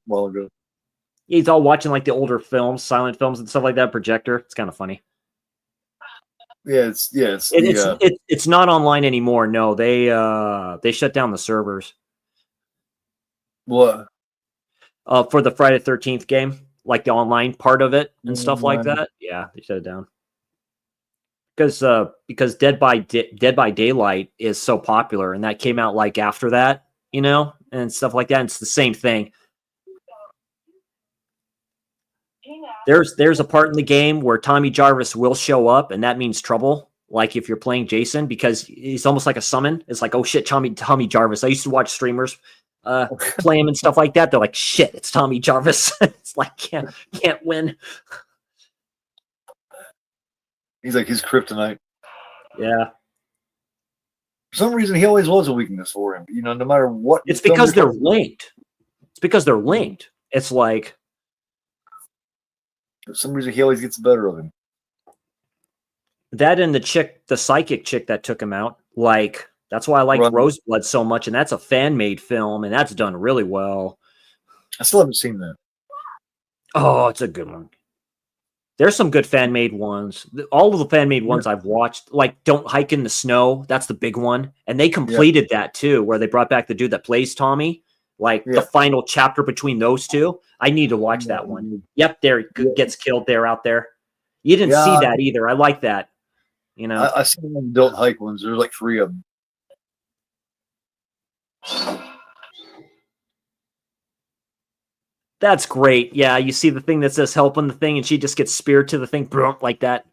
Speaker 4: while ago.
Speaker 3: He's all watching like the older films, silent films and stuff like that, projector. It's kind of funny. It's not online anymore. No, they shut down the servers.
Speaker 4: What?
Speaker 3: For the Friday the 13th game, like the online part of it and stuff like that. Yeah, they shut it down. Because Dead by Daylight is so popular, and that came out like after that, and stuff like that. And it's the same thing. There's a part in the game where Tommy Jarvis will show up, and that means trouble. Like if you're playing Jason, because he's almost like a summon. It's like, oh shit, Tommy Jarvis. I used to watch streamers play him and stuff like that. They're like, shit, it's Tommy Jarvis. It's like can't win.
Speaker 4: He's like his kryptonite.
Speaker 3: Yeah.
Speaker 4: For some reason, he always was a weakness for him. No matter what.
Speaker 3: It's because they're linked. It's like.
Speaker 4: For some reason, he always gets the better of him.
Speaker 3: That and the psychic chick that took him out. Like, that's why I like Roseblood so much. And that's a fan-made film, and that's done really well.
Speaker 4: I still haven't seen that.
Speaker 3: Oh, it's a good one. There's some good fan-made ones. All of the fan-made ones I've watched, like Don't Hike in the Snow, that's the big one. And they completed that too, where they brought back the dude that plays Tommy. Like the final chapter between those two. I need to watch that one. Yep, there he gets killed there out there. You didn't see that either. I like that.
Speaker 4: I see the Don't Hike ones. There's like 3 of them.
Speaker 3: That's great. Yeah, you see the thing that says help on the thing, and she just gets speared to the thing like that.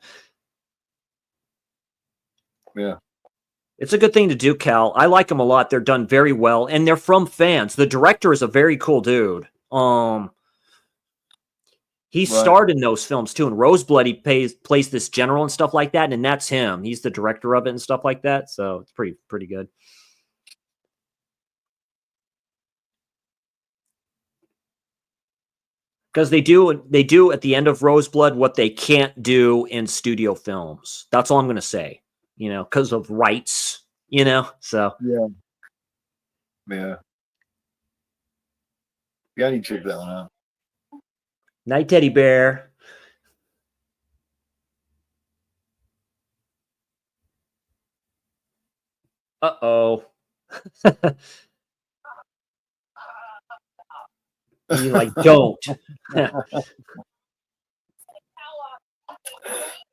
Speaker 4: Yeah.
Speaker 3: It's a good thing to do, Cal. I like them a lot. They're done very well, and they're from fans. The director is a very cool dude. He starred in those films too. In Roseblood, he plays this general and stuff like that, and that's him. He's the director of it and stuff like that. So it's pretty good. Because they do at the end of Roseblood what they can't do in studio films. That's all I'm going to say. Because of rights. So
Speaker 4: yeah. I need to check that one out.
Speaker 3: Night, Teddy Bear. Uh-oh. You like, don't.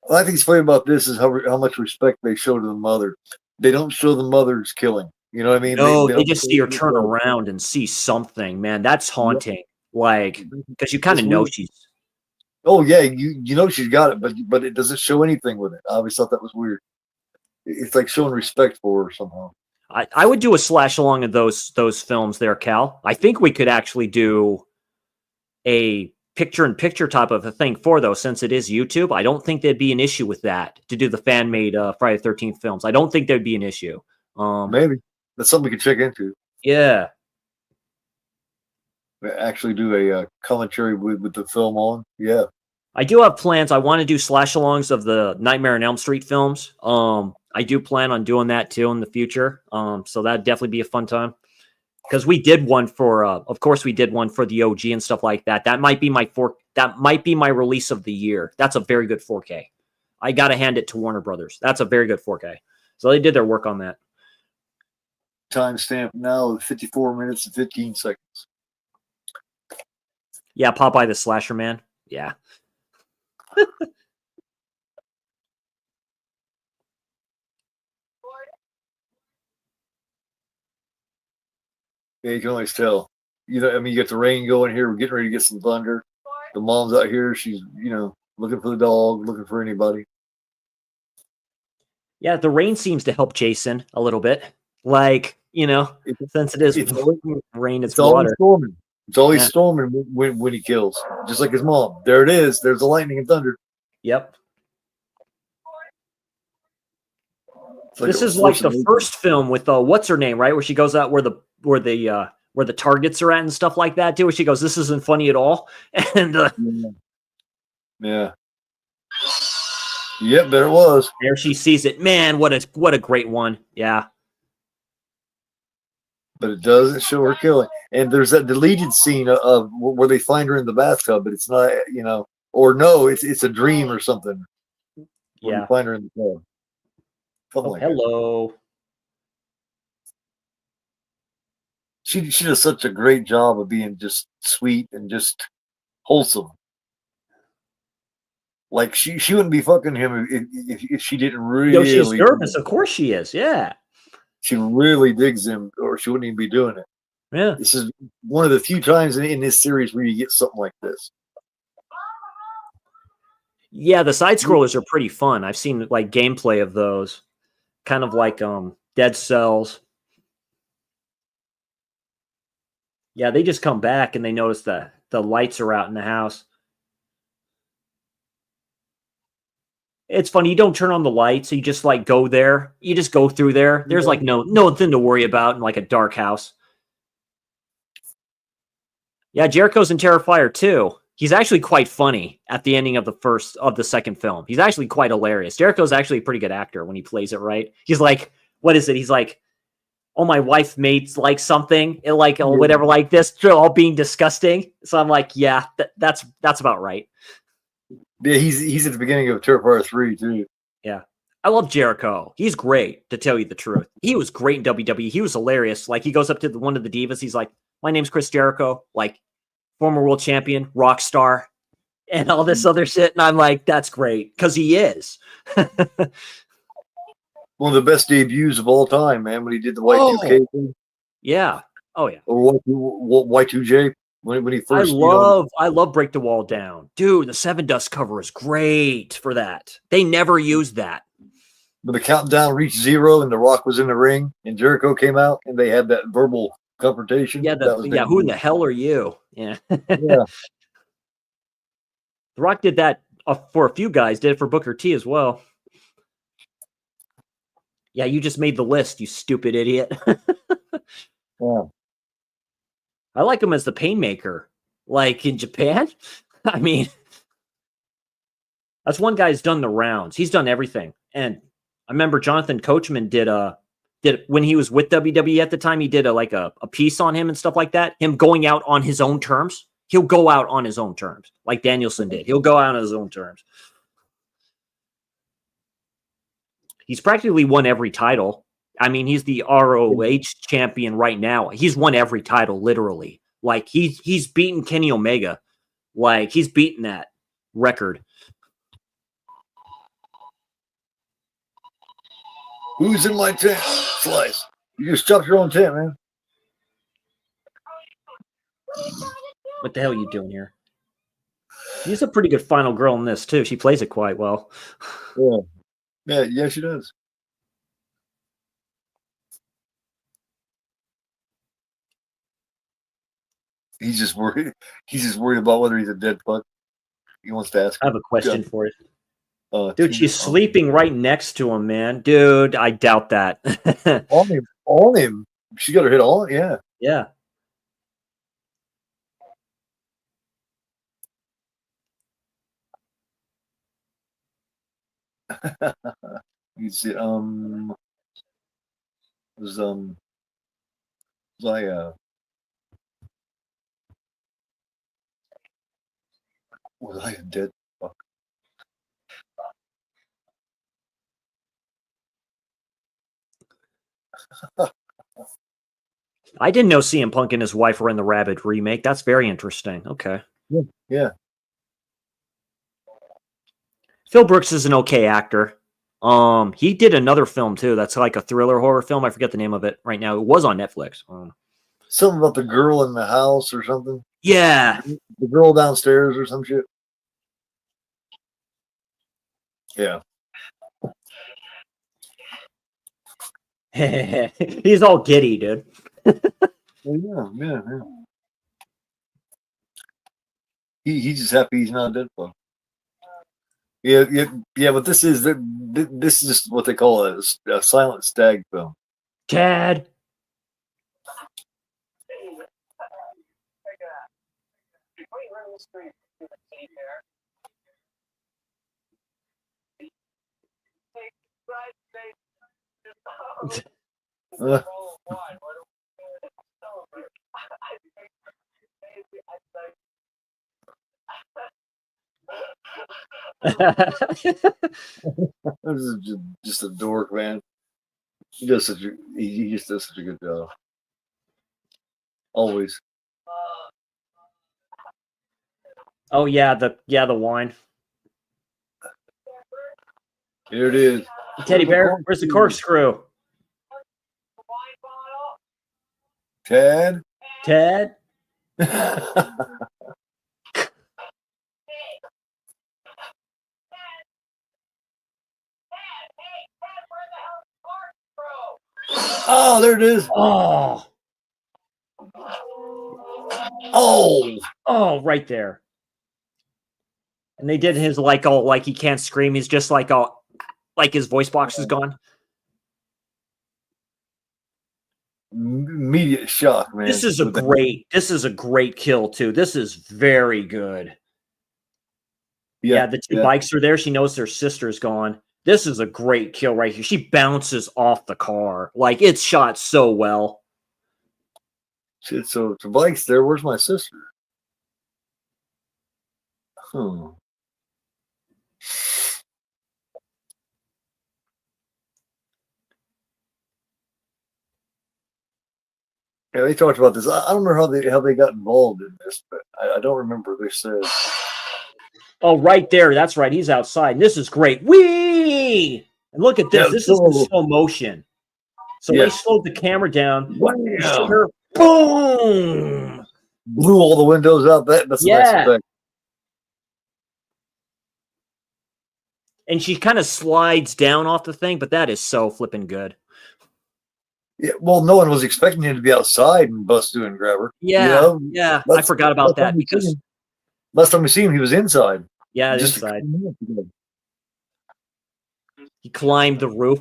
Speaker 4: Well, I think it's funny about this is how much respect they show to the mother. They don't show the mother's killing. You know what I mean?
Speaker 3: No, they just see her turn around and see something. Man, that's haunting. Yeah. Like, because you kind of know she's.
Speaker 4: Oh yeah, you know she's got it, but it doesn't show anything with it. I always thought that was weird. It's like showing respect for her somehow.
Speaker 3: I would do a slash along of those films there, Cal. I think we could actually do a picture-in-picture type of a thing for those, since it is YouTube. I don't think there'd be an issue with that to do the fan-made Friday the 13th films. I don't think there'd be an issue.
Speaker 4: Maybe that's something we could check into.
Speaker 3: Yeah.
Speaker 4: Actually, do a commentary with the film on. Yeah,
Speaker 3: I do have plans. I want to do slash alongs of the Nightmare on Elm Street films. I do plan on doing that too in the future. So that'd definitely be a fun time. Because we did one for, of course, we did one for the OG and stuff like that. That might be my release of the year. That's a very good 4K. I gotta hand it to Warner Brothers. That's a very good 4K. So they did their work on that.
Speaker 4: timestamp now 54 minutes and 15 seconds.
Speaker 3: Yeah, Popeye the Slasher Man. Yeah.
Speaker 4: Yeah, you can always tell. I mean, you get the rain going here. We're getting ready to get some thunder. The mom's out here. She's, looking for the dog, looking for anybody.
Speaker 3: Yeah, the rain seems to help Jason a little bit. Like, since it is rain, it's
Speaker 4: always
Speaker 3: water.
Speaker 4: storming. It's always storming when he kills. Just like his mom. There it is. There's the lightning and thunder.
Speaker 3: Yep.
Speaker 4: Like
Speaker 3: This is like the first film with what's her name, right? Where she goes out where the targets are at and stuff like that too. Where she goes, "This isn't funny at all," and
Speaker 4: yeah. Yep, there it was.
Speaker 3: There she sees it. Man, what a great one. Yeah.
Speaker 4: But it doesn't show her killing. And there's that deleted scene of where they find her in the bathtub, but it's not, or no, it's a dream or something. Where you find her in the tub.
Speaker 3: Hello.
Speaker 4: She does such a great job of being just sweet and just wholesome. Like she wouldn't be fucking him if she didn't really.
Speaker 3: She's nervous. Of course she is. Yeah.
Speaker 4: She really digs him, or she wouldn't even be doing it.
Speaker 3: Yeah.
Speaker 4: This is one of the few times in this series where you get something like this.
Speaker 3: Yeah, the side scrollers are pretty fun. I've seen like gameplay of those, kind of like Dead Cells. Yeah, they just come back and they notice that the lights are out in the house. It's funny. You don't turn on the lights. You just like go there. You just go through there. There's like nothing to worry about in like a dark house. Yeah, Jericho's in Terrifier too. He's actually quite funny at the ending of the second film. He's actually quite hilarious. Jericho's actually a pretty good actor when he plays it right. He's like, what is it? He's like, oh, my wife made like something like or whatever like this, all being disgusting. So I'm like, yeah, that's about right.
Speaker 4: Yeah, he's at the beginning of Terrifier 3 too.
Speaker 3: Yeah. I love Jericho. He's great, to tell you the truth. He was great in WWE. He was hilarious. Like, he goes up to one of the divas. He's like, my name's Chris Jericho, like, former world champion, rock star, and all this other shit. And I'm like, that's great, because he is.
Speaker 4: One of the best debuts of all time, man, when he did the Y2K thing.
Speaker 3: Yeah. Oh, yeah.
Speaker 4: Or Y2J. When he first,
Speaker 3: I love Break the Wall Down, dude. The Seven Dust cover is great for that. They never used that.
Speaker 4: When the countdown reached 0 and The Rock was in the ring and Jericho came out and they had that verbal confrontation.
Speaker 3: Yeah, who in the hell are you? Yeah.
Speaker 4: Yeah.
Speaker 3: The Rock did that for a few guys. Did it for Booker T as well. Yeah, you just made the list, you stupid idiot.
Speaker 4: Yeah.
Speaker 3: I like him as the Painmaker, like in Japan. I mean, that's one guy who's done the rounds. He's done everything. And I remember Jonathan Coachman did when he was with WWE at the time, he did a piece on him and stuff like that. Him going out on his own terms. He'll go out on his own terms, like Danielson did. He'll go out on his own terms. He's practically won every title. I mean, he's the ROH champion right now. He's won every title, literally. Like, he's beaten Kenny Omega. Like, he's beaten that record.
Speaker 4: Who's in my tent? Slice. You just chopped your own tent, man.
Speaker 3: What the hell are you doing here? She's a pretty good final girl in this, too. She plays it quite well.
Speaker 4: Yeah, she does. He's just worried. He's just worried about whether he's a dead fuck. He wants to ask.
Speaker 3: I have a question for you. Dude,
Speaker 4: Tina,
Speaker 3: she's sleeping right next to him, man. Dude, I doubt that.
Speaker 4: on him. She got her head on. Yeah.
Speaker 3: Yeah.
Speaker 4: You see, was I was I a dead fuck?
Speaker 3: I didn't know CM Punk and his wife were in the Rabid remake. That's very interesting. Okay.
Speaker 4: Yeah.
Speaker 3: Phil Brooks is an okay actor. He did another film too. That's like a thriller horror film. I forget the name of it right now. It was on Netflix.
Speaker 4: Something about the girl in the house or something.
Speaker 3: Yeah.
Speaker 4: The girl downstairs or some shit. Yeah.
Speaker 3: He's all giddy, dude.
Speaker 4: Well, yeah. He's just happy he's not a dead fuck. Yeah. But this is just what they call a silent stag film.
Speaker 3: Chad.
Speaker 4: This is just a dork, man. He just does such a good job. Always.
Speaker 3: Oh yeah, the wine.
Speaker 4: Here it is.
Speaker 3: Teddy bear, where's the corkscrew?
Speaker 4: Ted?
Speaker 3: Ted?
Speaker 4: Oh, there it is.
Speaker 3: Oh. Oh, right there. And they did his like all like he can't scream. He's just like all like his voice box is gone.
Speaker 4: Immediate shock, man.
Speaker 3: This is a great kill too. This is very good. Yeah, the two bikes are there. She knows their sister's gone. This is a great kill right here. She bounces off the car. Like, it's shot so well.
Speaker 4: Shit, so the bike's there. Where's my sister? Yeah, they talked about this. I don't remember how they got involved in this, but I don't remember. They said.
Speaker 3: Oh, right there. That's right. He's outside. And this is great. Whee! And look at this. This is in slow motion. So they slowed the camera down. Her, boom!
Speaker 4: Blew all the windows out. That's a nice effect.
Speaker 3: And she kind of slides down off the thing, but that is so flipping good.
Speaker 4: Yeah, well, no one was expecting him to be outside and bust through and grab her.
Speaker 3: Yeah, I forgot about that because
Speaker 4: last time we seen him, he was inside.
Speaker 3: Yeah, inside. He climbed the roof.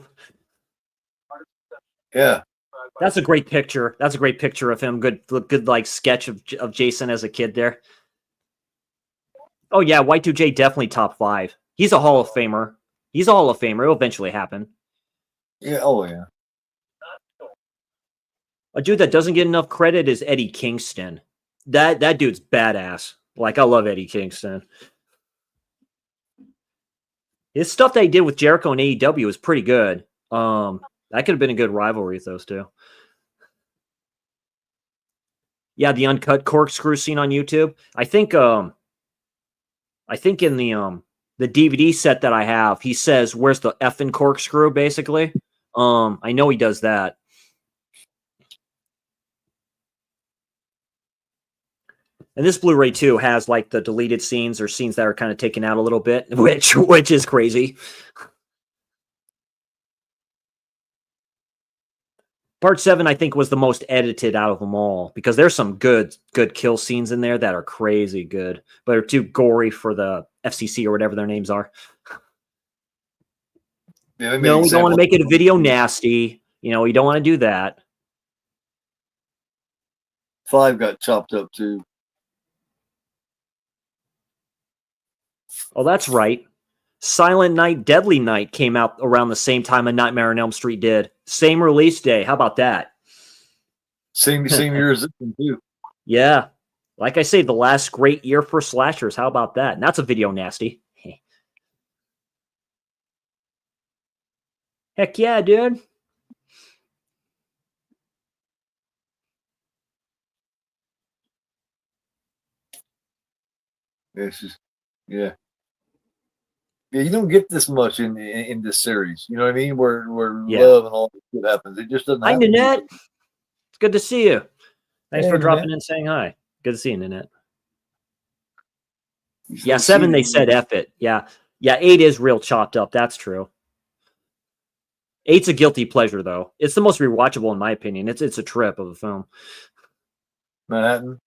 Speaker 4: Yeah,
Speaker 3: that's a great picture. That's a great picture of him. Good like sketch of Jason as a kid there. Oh yeah, Y2J definitely top 5. He's a Hall of Famer. He's a Hall of Famer. It'll eventually happen.
Speaker 4: Yeah. Oh yeah.
Speaker 3: A dude that doesn't get enough credit is Eddie Kingston. That dude's badass. Like, I love Eddie Kingston. His stuff that he did with Jericho and AEW was pretty good. That could have been a good rivalry with those two. Yeah, the uncut corkscrew scene on YouTube. I think in the DVD set that I have, he says, "Where's the effing corkscrew?" Basically. I know he does that. And this Blu-ray too has like the deleted scenes or scenes that are kind of taken out a little bit, which is crazy. Part 7, I think, was the most edited out of them all because there's some good kill scenes in there that are crazy good, but are too gory for the FCC or whatever their names are.
Speaker 4: Yeah,
Speaker 3: No, we don't want to make it a video nasty. You know, we don't want to do that.
Speaker 4: 5 got chopped up too.
Speaker 3: Oh, that's right. Silent Night, Deadly Night came out around the same time a Nightmare on Elm Street did. Same release day. How about that?
Speaker 4: Same year as this one too.
Speaker 3: Yeah. Like I say, the last great year for slashers. How about that? And that's a video nasty. Heck yeah, dude.
Speaker 4: It's just, yeah. Yeah, you don't get this much in this series. You know what I mean? Where
Speaker 3: Yeah.
Speaker 4: love and all this shit happens. It just doesn't
Speaker 3: Hi,
Speaker 4: happen.
Speaker 3: Nanette. It's good to see you. Thanks
Speaker 4: Hey,
Speaker 3: for dropping
Speaker 4: Nanette.
Speaker 3: in saying hi. Good to see you, Nanette.
Speaker 4: You
Speaker 3: Yeah,
Speaker 4: still
Speaker 3: 7,
Speaker 4: see
Speaker 3: they
Speaker 4: it.
Speaker 3: said F it. Yeah. Yeah, 8 is real chopped up. That's true. 8's a guilty pleasure, though. It's the most rewatchable, in my opinion. It's a trip of a film.
Speaker 4: Manhattan.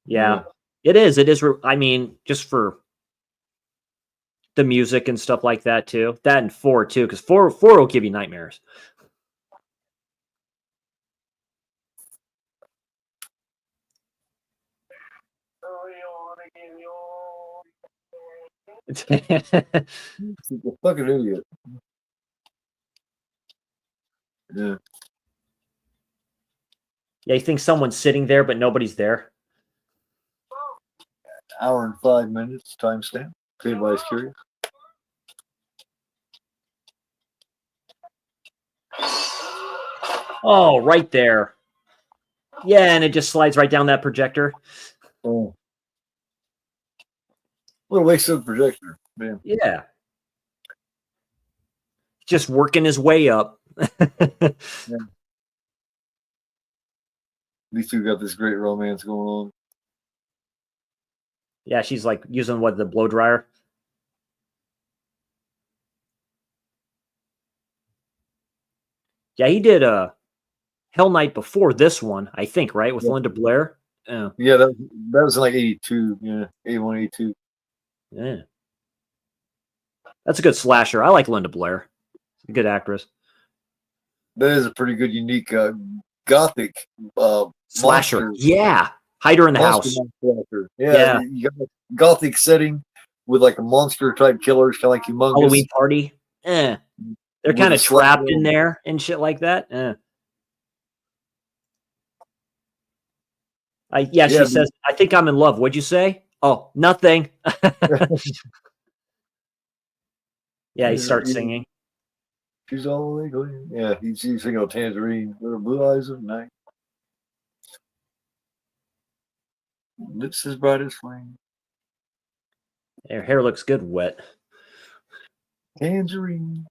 Speaker 3: Yeah. It is. It is. I mean, just for the music and stuff like that, too. That and 4, too, because 4 will give you nightmares.
Speaker 4: He's a fucking idiot. Yeah.
Speaker 3: Yeah, you think someone's sitting there, but nobody's there.
Speaker 4: Hour and 5 minutes timestamp. If anybody's curious.
Speaker 3: Oh, right there. Yeah, and it just slides right down that projector.
Speaker 4: Oh. What a waste of the projector, man.
Speaker 3: Yeah. Just working his way up.
Speaker 4: Yeah. These two got this great romance going on.
Speaker 3: Yeah, she's like using the blow dryer. Yeah, he did a Hell Night before this one, I think, right? With
Speaker 4: Yeah.
Speaker 3: Linda Blair. Yeah.
Speaker 4: Yeah, that was in like 82. Yeah, 81, 82.
Speaker 3: Yeah. That's a good slasher. I like Linda Blair. She's a good actress.
Speaker 4: That is a pretty good, unique gothic
Speaker 3: Slasher.
Speaker 4: monster.
Speaker 3: Yeah. Hide her in the
Speaker 4: Monster
Speaker 3: house.
Speaker 4: monster. Yeah,
Speaker 3: Yeah.
Speaker 4: you got a gothic setting with like a monster type killers, kind of like humongous.
Speaker 3: Halloween Party. They're
Speaker 4: With
Speaker 3: kind
Speaker 4: a
Speaker 3: of trapped
Speaker 4: slasher.
Speaker 3: in there and shit like that.
Speaker 4: Yeah,
Speaker 3: she says, I think I'm in love. What'd you say? Oh, nothing. Yeah, he starts singing.
Speaker 4: She's all legal. Yeah, he's singing a tangerine with her blue eyes of night. Lips as bright as flame.
Speaker 3: Her hair looks good wet.
Speaker 4: Tangerine.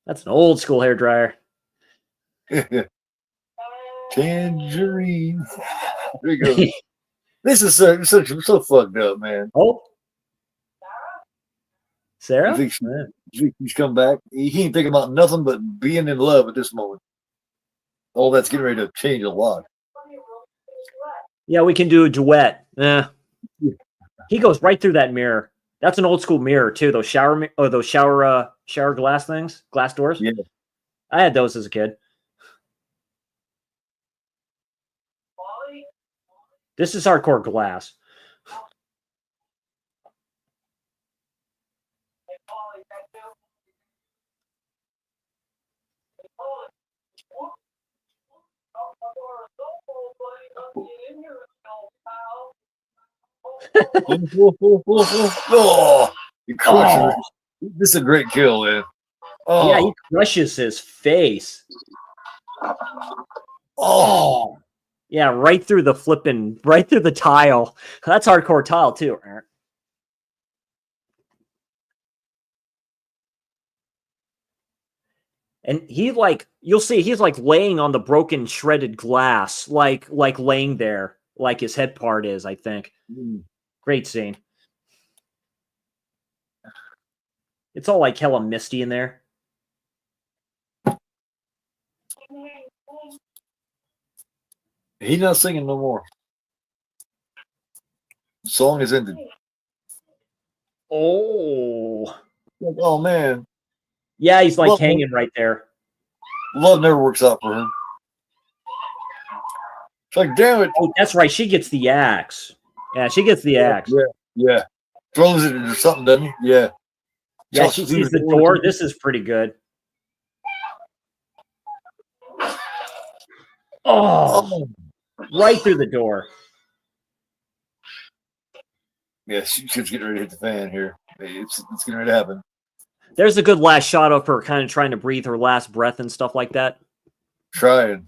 Speaker 3: That's an old school hair dryer.
Speaker 4: Tangerine. There you go. This is so fucked up, man.
Speaker 3: Oh, Sarah?
Speaker 4: You think he's come back? He ain't thinking about nothing but being in love at this moment. All that's getting ready to change a lot.
Speaker 3: Yeah, we can do a duet. He goes right through that mirror. That's an old school mirror too. Those shower glass things, glass doors.
Speaker 4: Yeah.
Speaker 3: I had those as a kid. This is hardcore glass.
Speaker 4: Oh, he crushes it. This is a great kill, man. Oh,
Speaker 3: Yeah, he crushes his face.
Speaker 4: oh,
Speaker 3: Yeah, right through the tile. That's hardcore tile too. And you'll see he's like laying on the broken, shredded glass, like laying there, like his head part is, I think. Great scene. It's all like hella misty in there.
Speaker 4: He's not singing no more. The song is ended.
Speaker 3: Oh,
Speaker 4: Like, oh man,
Speaker 3: yeah, he's like
Speaker 4: love,
Speaker 3: hanging right there.
Speaker 4: love never works out for him. It's like, damn it.
Speaker 3: Oh, that's right. She gets the axe. Yeah, she gets the axe.
Speaker 4: Yeah, yeah. Throws it into something, doesn't he? Yeah.
Speaker 3: Yeah,
Speaker 4: Jumps
Speaker 3: she
Speaker 4: through
Speaker 3: sees the door.
Speaker 4: too.
Speaker 3: This is pretty good. Oh,
Speaker 4: Oh.
Speaker 3: right through the door.
Speaker 4: Yeah, she's getting ready to hit the fan here. It's getting ready to happen.
Speaker 3: There's a good last shot of her kind of trying to breathe her last breath and stuff like that.
Speaker 4: Trying.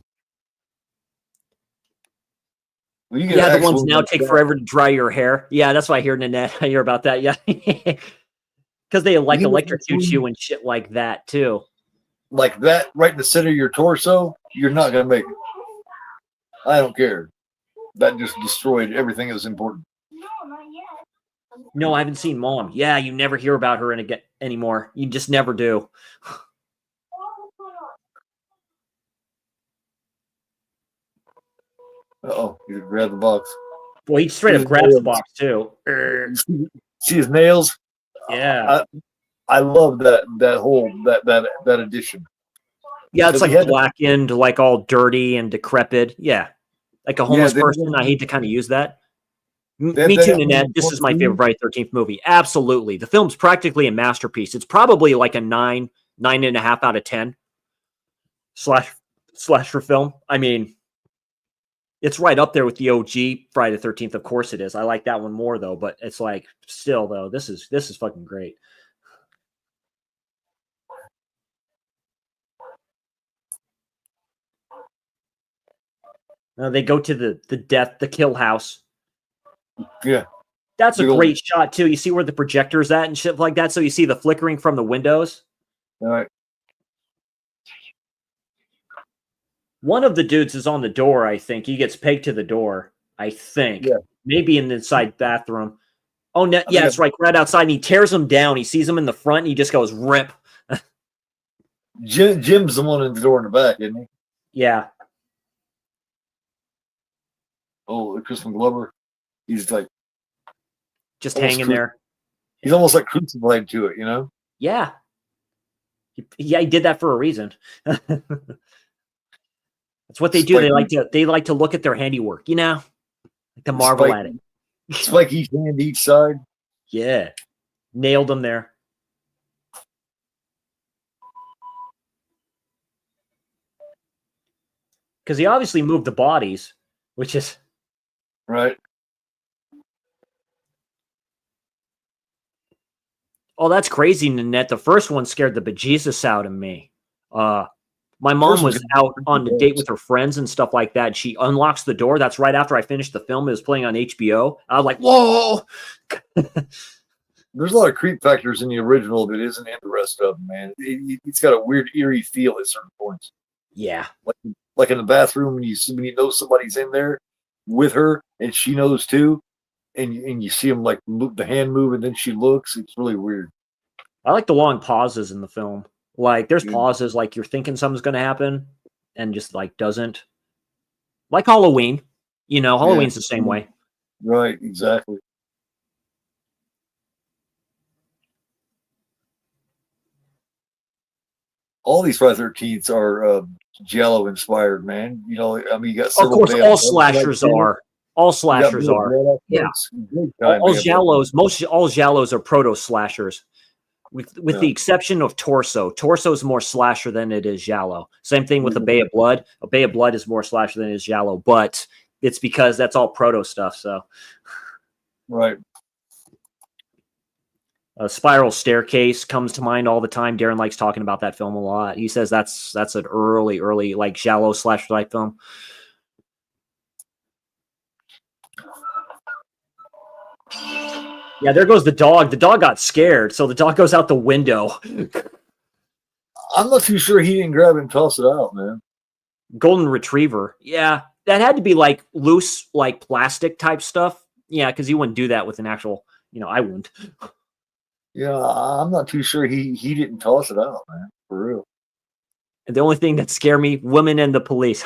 Speaker 4: Well, you get
Speaker 3: Yeah, the
Speaker 4: actual
Speaker 3: ones now
Speaker 4: like
Speaker 3: take
Speaker 4: that.
Speaker 3: forever to dry your hair. Yeah, that's why I hear Nanette. I hear about that. Yeah. Because they like
Speaker 4: You get
Speaker 3: electrocute you and shit like that too.
Speaker 4: like that right in the center of your torso, you're not gonna make it. I don't care. That just destroyed everything that was important.
Speaker 3: No, I haven't seen Mom. Yeah, you never hear about her anymore. You just never do.
Speaker 4: Oh, you grabbed the box.
Speaker 3: Boy, he straight up grabs the box too.
Speaker 4: See his nails?
Speaker 3: Yeah.
Speaker 4: I love that whole that addition.
Speaker 3: Yeah, it's
Speaker 4: Because he
Speaker 3: like
Speaker 4: had to-
Speaker 3: blackened, like all dirty and decrepit. Yeah. Like a homeless person. I hate to kind of use that. Me too, Nanette. This is my favorite Friday the 13th movie. Absolutely. The film's practically a masterpiece. It's probably like a 9.5 out of 10 slasher film. I mean, it's right up there with the OG Friday the 13th. Of course it is. I like that one more though, but it's like still though, this is fucking great. They go to the kill house.
Speaker 4: Yeah.
Speaker 3: That's a
Speaker 4: Big old-
Speaker 3: great shot too. You see where the projector's at and shit like that. So you see the flickering from the windows.
Speaker 4: All right.
Speaker 3: One of the dudes is on the door, I think. He gets pegged to the door, I think.
Speaker 4: Yeah.
Speaker 3: Maybe in the inside bathroom. Oh, no, yeah,
Speaker 4: think
Speaker 3: it's right outside. And he tears him down. He sees him in the front, and he just goes, rip.
Speaker 4: Jim's the one in the door in the back, isn't he?
Speaker 3: Yeah.
Speaker 4: Oh, Crispin Glover. He's like
Speaker 3: Just
Speaker 4: almost
Speaker 3: hanging there.
Speaker 4: He's almost like crucified to it, you know?
Speaker 3: Yeah. He did that for a reason. That's what they do. They like to look at their handiwork, you know? Like to marvel at it.
Speaker 4: Spike each hand each side.
Speaker 3: Yeah. Nailed him there. Because he obviously moved the bodies, which is
Speaker 4: right.
Speaker 3: Oh, that's crazy, Nanette. The first one scared the bejesus out of me. My mom was out on a date with her friends and stuff like that. And she unlocks the door. That's right after I finished the film. It was playing on HBO. I was like, whoa.
Speaker 4: There's a lot of creep factors in the original that isn't in the rest of them, man. It's got a weird, eerie feel at certain points.
Speaker 3: Yeah.
Speaker 4: Like in the bathroom when you know somebody's in there with her and she knows too. And you see them like move, the hand move, and then she looks. It's really weird.
Speaker 3: I like the long pauses in the film. Like there's pauses like you're thinking something's going to happen and just like doesn't. Like Halloween. You know, Halloween's the same way.
Speaker 4: Right, exactly. All these Friday 13th are Jello inspired, man. You know, I mean, you got
Speaker 3: of course, all slashers are. All slashers are. Yeah. All Giallos are proto slashers. With the exception of Torso. Torso is more slasher than it is Giallo. Same thing with A Bay of Blood. A Bay of Blood is more slasher than it is Giallo, but it's because that's all proto stuff. So,
Speaker 4: right.
Speaker 3: Spiral Staircase comes to mind all the time. Darren likes talking about that film a lot. He says that's an early like Giallo slasher type film. Yeah, there goes the dog. The dog got scared, so the dog goes out the window.
Speaker 4: I'm not too sure he didn't grab it and toss it out, man.
Speaker 3: Golden Retriever. Yeah, that had to be like loose, like plastic type stuff. Yeah, because you wouldn't do that with an actual, I wouldn't.
Speaker 4: Yeah, I'm not too sure he didn't toss it out, man. For real.
Speaker 3: And the only thing that scared me, women and the police.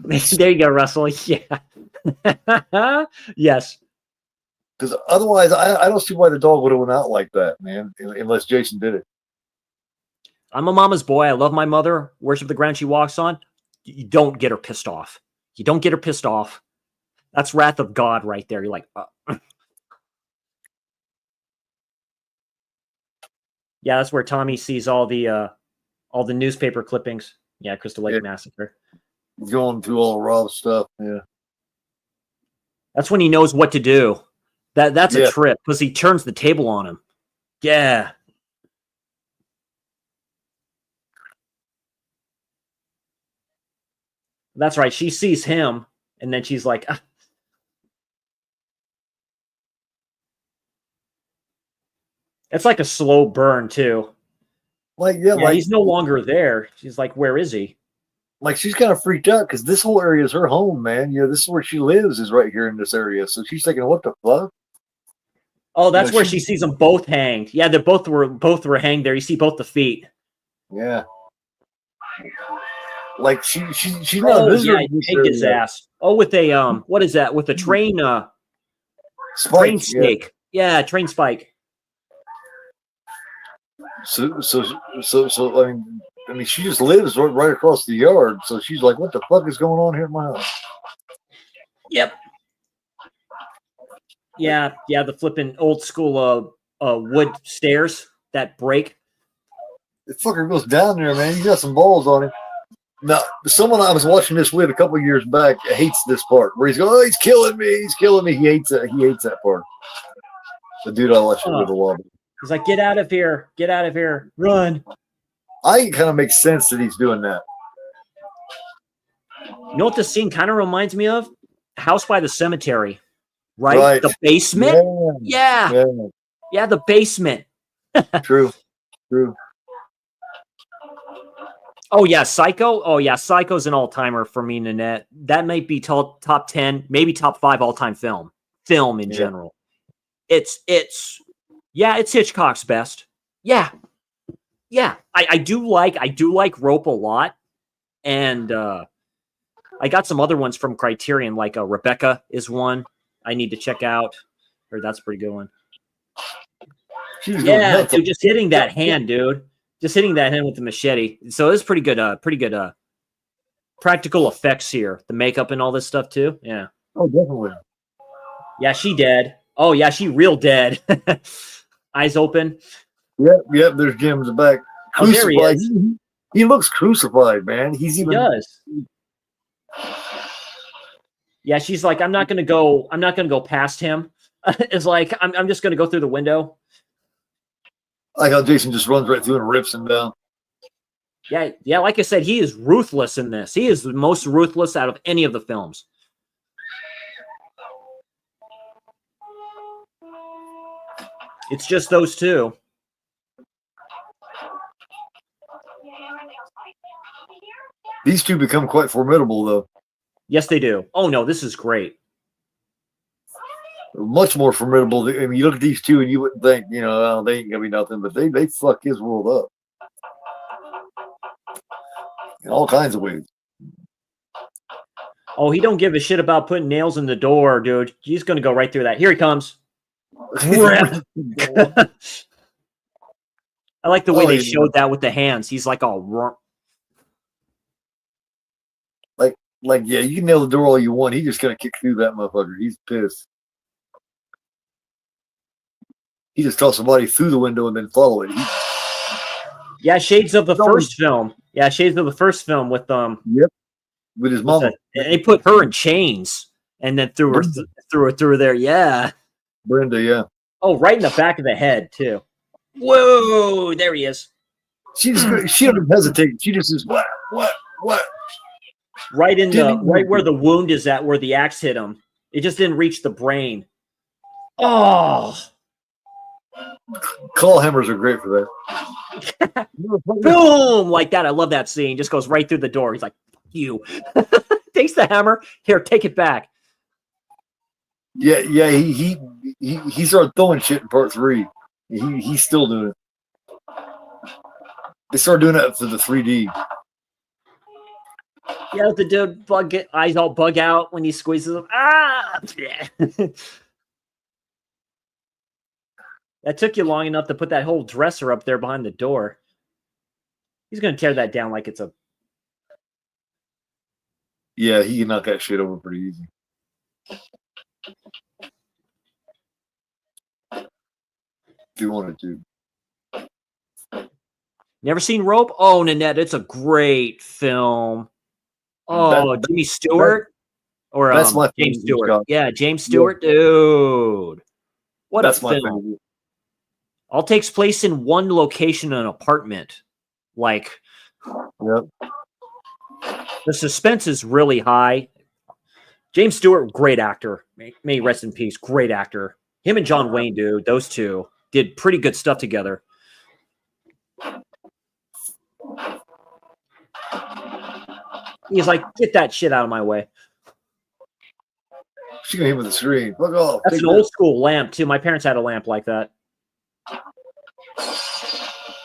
Speaker 3: There you go, Russell. Yeah. Yes.
Speaker 4: Because otherwise, I don't see why the dog would have went out like that, man. Unless Jason did it.
Speaker 3: I'm a mama's boy. I love my mother. Worship the ground she walks on. You don't get her pissed off. You don't get her pissed off. That's wrath of God right there. You're like, yeah, that's where Tommy sees all the newspaper clippings. Yeah, Crystal Lake Massacre.
Speaker 4: Going through all Rob's stuff. Yeah.
Speaker 3: That's when he knows what to do. That's a trip because he turns the table on him. Yeah. That's right. She sees him, and then she's like, ah. It's like a slow burn, too.
Speaker 4: Like
Speaker 3: he's no longer there. She's like, where is he?
Speaker 4: Like, she's kind of freaked out because this whole area is her home, man. You know, this is where she lives, is right here in this area. So she's thinking, what the fuck?
Speaker 3: Oh, that's where she sees them both hanged. Yeah, they both were hanged there. You see both the feet.
Speaker 4: Yeah. Like she's not.
Speaker 3: Oh yeah, he pegged his ass. Oh, with a what is that? With a train
Speaker 4: spike,
Speaker 3: train snake. Yeah, train spike.
Speaker 4: So I mean, she just lives right across the yard. So she's like, what the fuck is going on here at my house?
Speaker 3: Yep. Yeah, the flipping old school wood stairs that break.
Speaker 4: The fucker goes down there, man. He got some balls on him. Now, someone I was watching this with a couple of years back hates this part where he's going, "Oh, he's killing me! He's killing me!" He hates that. He hates that part. The dude I watched it with a while.
Speaker 3: He's like, "Get out of here! Get out of here! Run!"
Speaker 4: It kind of makes sense that he's doing that.
Speaker 3: You know what this scene kind of reminds me of? House by the Cemetery. Right? The basement? Yeah, the basement.
Speaker 4: True.
Speaker 3: Oh, yeah, Psycho? Oh, yeah, Psycho's an all-timer for me, Nanette. That might be top 10, maybe top 5 all-time film in general. It's Hitchcock's best. Yeah. I do like Rope a lot. And I got some other ones from Criterion, like Rebecca is one I need to check out. Or that's a pretty good one. Yeah, dude, just hitting that hand, dude. Just hitting that hand with the machete. So it's pretty good practical effects here. The makeup and all this stuff too. Yeah.
Speaker 4: Oh, definitely.
Speaker 3: Yeah, she dead. Oh yeah, she real dead. Eyes open.
Speaker 4: Yep, there's Jim in the back. Crucified.
Speaker 3: Oh, there he is.
Speaker 4: He looks crucified, man. He
Speaker 3: does. Yeah, she's like, I'm not gonna go past him. It's like I'm just gonna go through the window.
Speaker 4: I like how Jason just runs right through and rips him down.
Speaker 3: Yeah, like I said, he is ruthless in this. He is the most ruthless out of any of the films. It's just those two.
Speaker 4: These two become quite formidable, though.
Speaker 3: Yes, they do. Oh, no, this is great.
Speaker 4: Much more formidable. I mean, you look at these two and you wouldn't think, they ain't going to be nothing, but they fuck his world up. In all kinds of ways.
Speaker 3: Oh, he don't give a shit about putting nails in the door, dude. He's going to go right through that. Here he comes. I like the way they showed that with the hands. He's like all
Speaker 4: like yeah, you can nail the door all you want. He's just gonna kick through that motherfucker. He's pissed. He just tossed somebody through the window and then follow it.
Speaker 3: Yeah, shades of the first film. Yeah, shades of the first film with
Speaker 4: Yep, with his mama.
Speaker 3: They put her in chains and then threw her through there. Yeah.
Speaker 4: Brenda, yeah.
Speaker 3: Oh, right in the back of the head, too. Whoa, there he is.
Speaker 4: She doesn't hesitate. She just says, what?
Speaker 3: Right where the wound is at, where the axe hit him. It just didn't reach the brain. Oh.
Speaker 4: Claw hammers are great for that.
Speaker 3: Boom! Like that. I love that scene. Just goes right through the door. He's like, you. Takes the hammer. Here, take it back.
Speaker 4: Yeah, he started throwing shit in part 3. He's still doing it. They started doing that for the 3D.
Speaker 3: Yeah, the dude eyes all bug out when he squeezes them. Ah! That took you long enough to put that whole dresser up there behind the door. He's gonna tear that down like it's a.
Speaker 4: Yeah, he can knock that shit over pretty easy. If you wanted to.
Speaker 3: Never seen Rope? Oh, Nanette, it's a great film. Oh, Jimmy Stewart or
Speaker 4: that's my
Speaker 3: James
Speaker 4: favorite
Speaker 3: Stewart.
Speaker 4: shot.
Speaker 3: Yeah, James Stewart, dude. What
Speaker 4: That's
Speaker 3: a
Speaker 4: my
Speaker 3: film!
Speaker 4: favorite.
Speaker 3: All takes place in one location, an apartment. Like
Speaker 4: Yep.
Speaker 3: the suspense is really high. James Stewart, great actor. May he rest in peace. Great actor. Him and John Wayne, dude, those two did pretty good stuff together. He's like, get that shit out of my way.
Speaker 4: She gonna hit with the screen. Fuck off.
Speaker 3: That's
Speaker 4: Take
Speaker 3: an old school lamp, too. My parents had a lamp like that.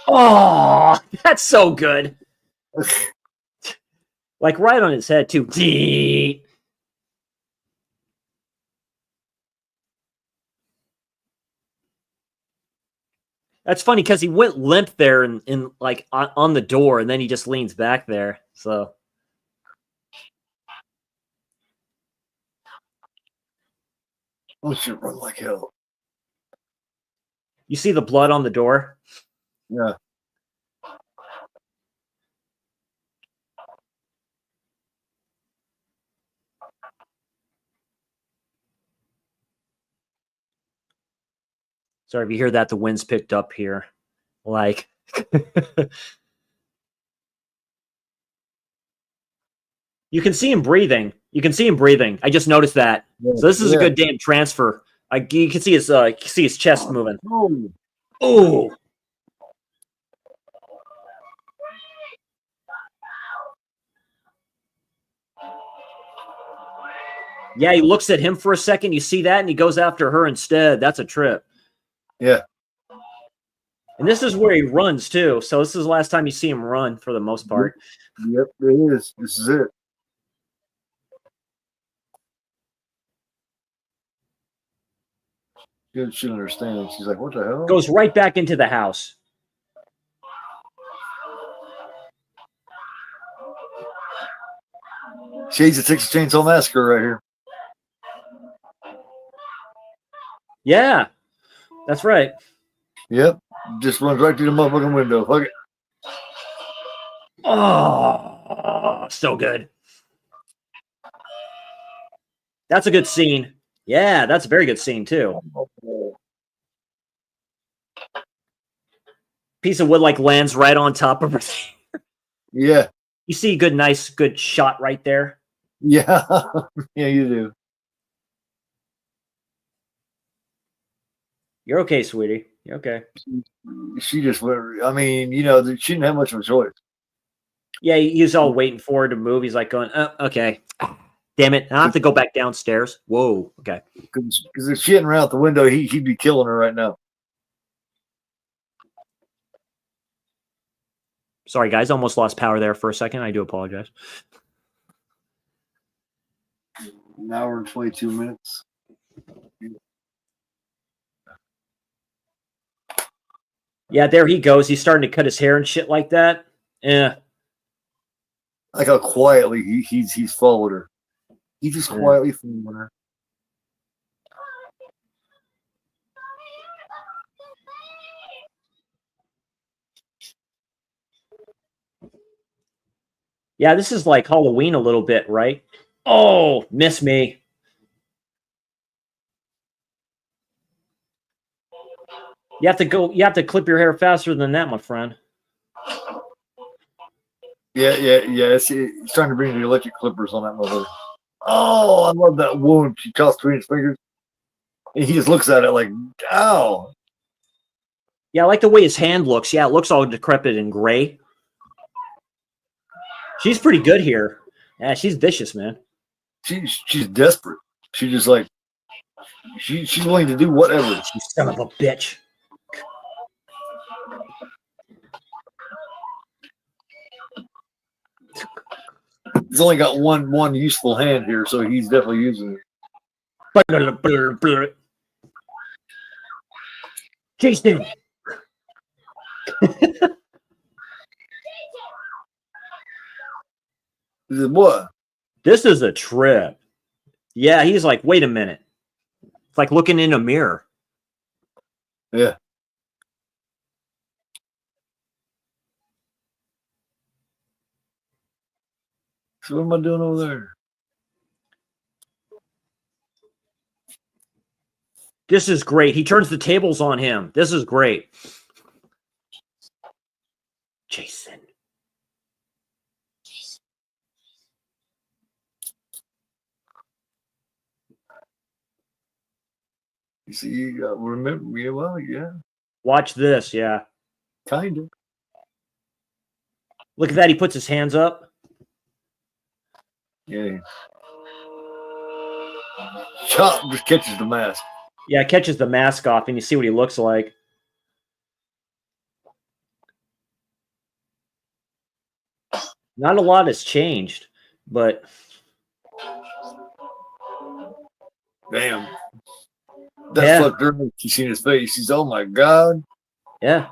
Speaker 3: Oh, that's so good. Like right on his head, too. That's funny because he went limp there and like on the door, and then he just leans back there. So
Speaker 4: Oh shit, run like hell.
Speaker 3: you see the blood on the door.
Speaker 4: Yeah.
Speaker 3: Sorry if you hear that. The wind's picked up here. Like, you can see him breathing. You can see him breathing. I just noticed that.
Speaker 4: Yeah.
Speaker 3: So this is a good damn transfer. You can see his chest moving. Oh. Yeah, he looks at him for a second. You see that, and he goes after her instead. That's a trip.
Speaker 4: Yeah.
Speaker 3: And this is where he runs too. So this is the last time you see him run for the most part.
Speaker 4: Yep, it is. This is it. She didn't understand. She's like, what the hell?
Speaker 3: Goes right back into the house.
Speaker 4: Shades of Texas Chainsaw Massacre right here.
Speaker 3: Yeah, that's right.
Speaker 4: Yep. Just runs right through the motherfucking window. Fuck it.
Speaker 3: Oh, so good. That's a good scene. Yeah, that's a very good scene too. Piece of wood like lands right on top of her.
Speaker 4: Yeah.
Speaker 3: You see a nice shot right there.
Speaker 4: Yeah. Yeah, you do.
Speaker 3: You're okay, sweetie. You're okay.
Speaker 4: She just went. I mean, you know, she didn't have much of a choice.
Speaker 3: Yeah, he's all waiting for her to move. He's like going, oh, okay. Damn it. I have to go back downstairs. Whoa. Okay.
Speaker 4: Because if she hadn't ran out the window, he'd be killing her right now.
Speaker 3: Sorry, guys. Almost lost power there for a second. I do apologize.
Speaker 4: An hour and 22 minutes.
Speaker 3: Yeah, there he goes. He's starting to cut his hair and shit like that. Yeah.
Speaker 4: Like how quietly he's followed her. He just quietly followed her.
Speaker 3: Yeah, this is like Halloween a little bit, right? Oh, miss me. You have to clip your hair faster than that, my friend.
Speaker 4: Yeah. He's trying to bring the electric clippers on that mother. Oh, I love that wound. She tossed between his fingers. And he just looks at it like, ow.
Speaker 3: Yeah, I like the way his hand looks. Yeah, it looks all decrepit and gray. She's pretty good here. Yeah, she's vicious, man.
Speaker 4: She's desperate. She's just like, she's willing to do whatever.
Speaker 3: You son of a bitch.
Speaker 4: He's only got one useful hand here, so he's definitely using it.
Speaker 3: Jason.
Speaker 4: He said, what?
Speaker 3: This is a trip. Yeah, he's like, wait a minute. It's like looking in a mirror.
Speaker 4: Yeah. So what am I doing over there?
Speaker 3: This is great. He turns the tables on him. This is great. Jason.
Speaker 4: You see, you got remember, yeah, well, yeah,
Speaker 3: Watch this. Yeah.
Speaker 4: kind of.
Speaker 3: Look at that. He puts his hands up.
Speaker 4: Yeah. Chop just catches the mask.
Speaker 3: Yeah, catches the mask off, and you see what he looks like. Not a lot has changed, but
Speaker 4: Damn. That
Speaker 3: Yeah.
Speaker 4: fucker, you seen his face. He's, oh my God.
Speaker 3: yeah.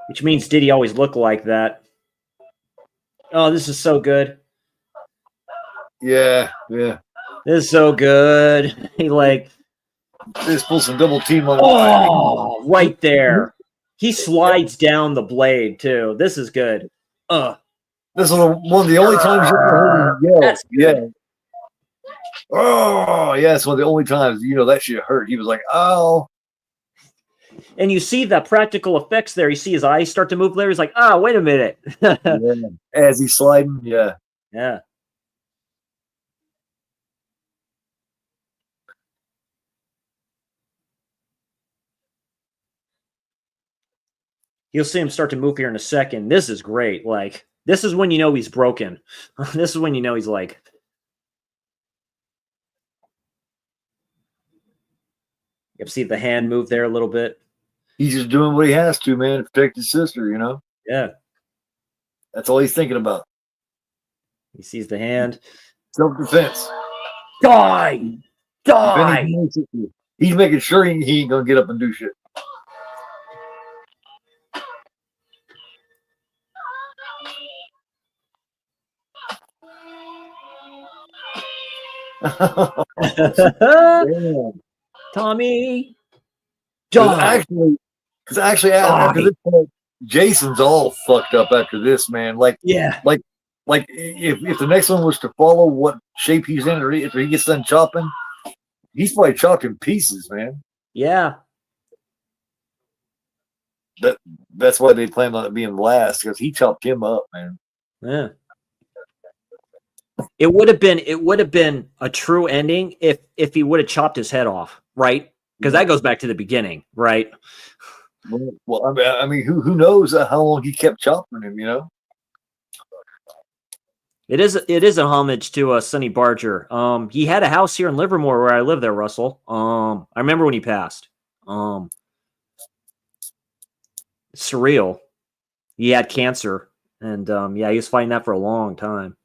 Speaker 3: Which means, did he always look like that? Oh, this is so good.
Speaker 4: Yeah, yeah.
Speaker 3: This is so good. He like,
Speaker 4: Just pull some double team on
Speaker 3: oh, right there. He slides down the blade too. This is good.
Speaker 4: This is one of the only times you ever heard him yell.
Speaker 3: That's
Speaker 4: Yeah.
Speaker 3: good.
Speaker 4: Oh, yeah, it's one of the only times, that shit hurt. He was like, oh.
Speaker 3: And you see the practical effects there. You see his eyes start to move there. He's like, oh, wait a minute.
Speaker 4: Yeah. As he's sliding, yeah.
Speaker 3: Yeah. You'll see him start to move here in a second. This is great. Like, this is when you know he's broken. This is when you know he's like. You see the hand move there a little bit.
Speaker 4: He's just doing what he has to, man, to protect his sister,
Speaker 3: Yeah.
Speaker 4: That's all he's thinking about.
Speaker 3: He sees the hand.
Speaker 4: Self-defense.
Speaker 3: Die! Die!
Speaker 4: He's making sure he ain't going to get up and do shit. Damn.
Speaker 3: Tommy!
Speaker 4: Because actually, after this point, Jason's all fucked up after this, man. Like if the next one was to follow what shape he's in, or if he gets done chopping, he's probably chopped in pieces, man.
Speaker 3: Yeah.
Speaker 4: That's why they planned on it being last, because he chopped him up, man.
Speaker 3: Yeah. It would have been a true ending if he would have chopped his head off, right? Because that goes back to the beginning, right?
Speaker 4: Well, I mean, who knows how long he kept chopping him?
Speaker 3: It is a homage to Sonny Barger. He had a house here in Livermore where I live there, Russell. I remember when he passed. It's surreal. He had cancer, and he was fighting that for a long time.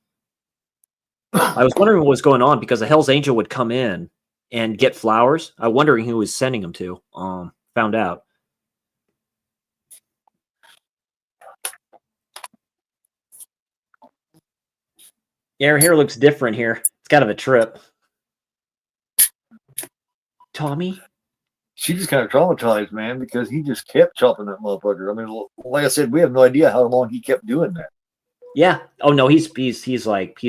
Speaker 3: I was wondering what was going on because a Hell's Angel would come in and get flowers. I'm wondering who was sending them to. Found out. Yeah, her hair looks different here. It's kind of a trip. Tommy?
Speaker 4: She just kind of traumatized, man, because he just kept chopping that motherfucker. I mean, like I said, we have no idea how long he kept doing that.
Speaker 3: Yeah. Oh no, he's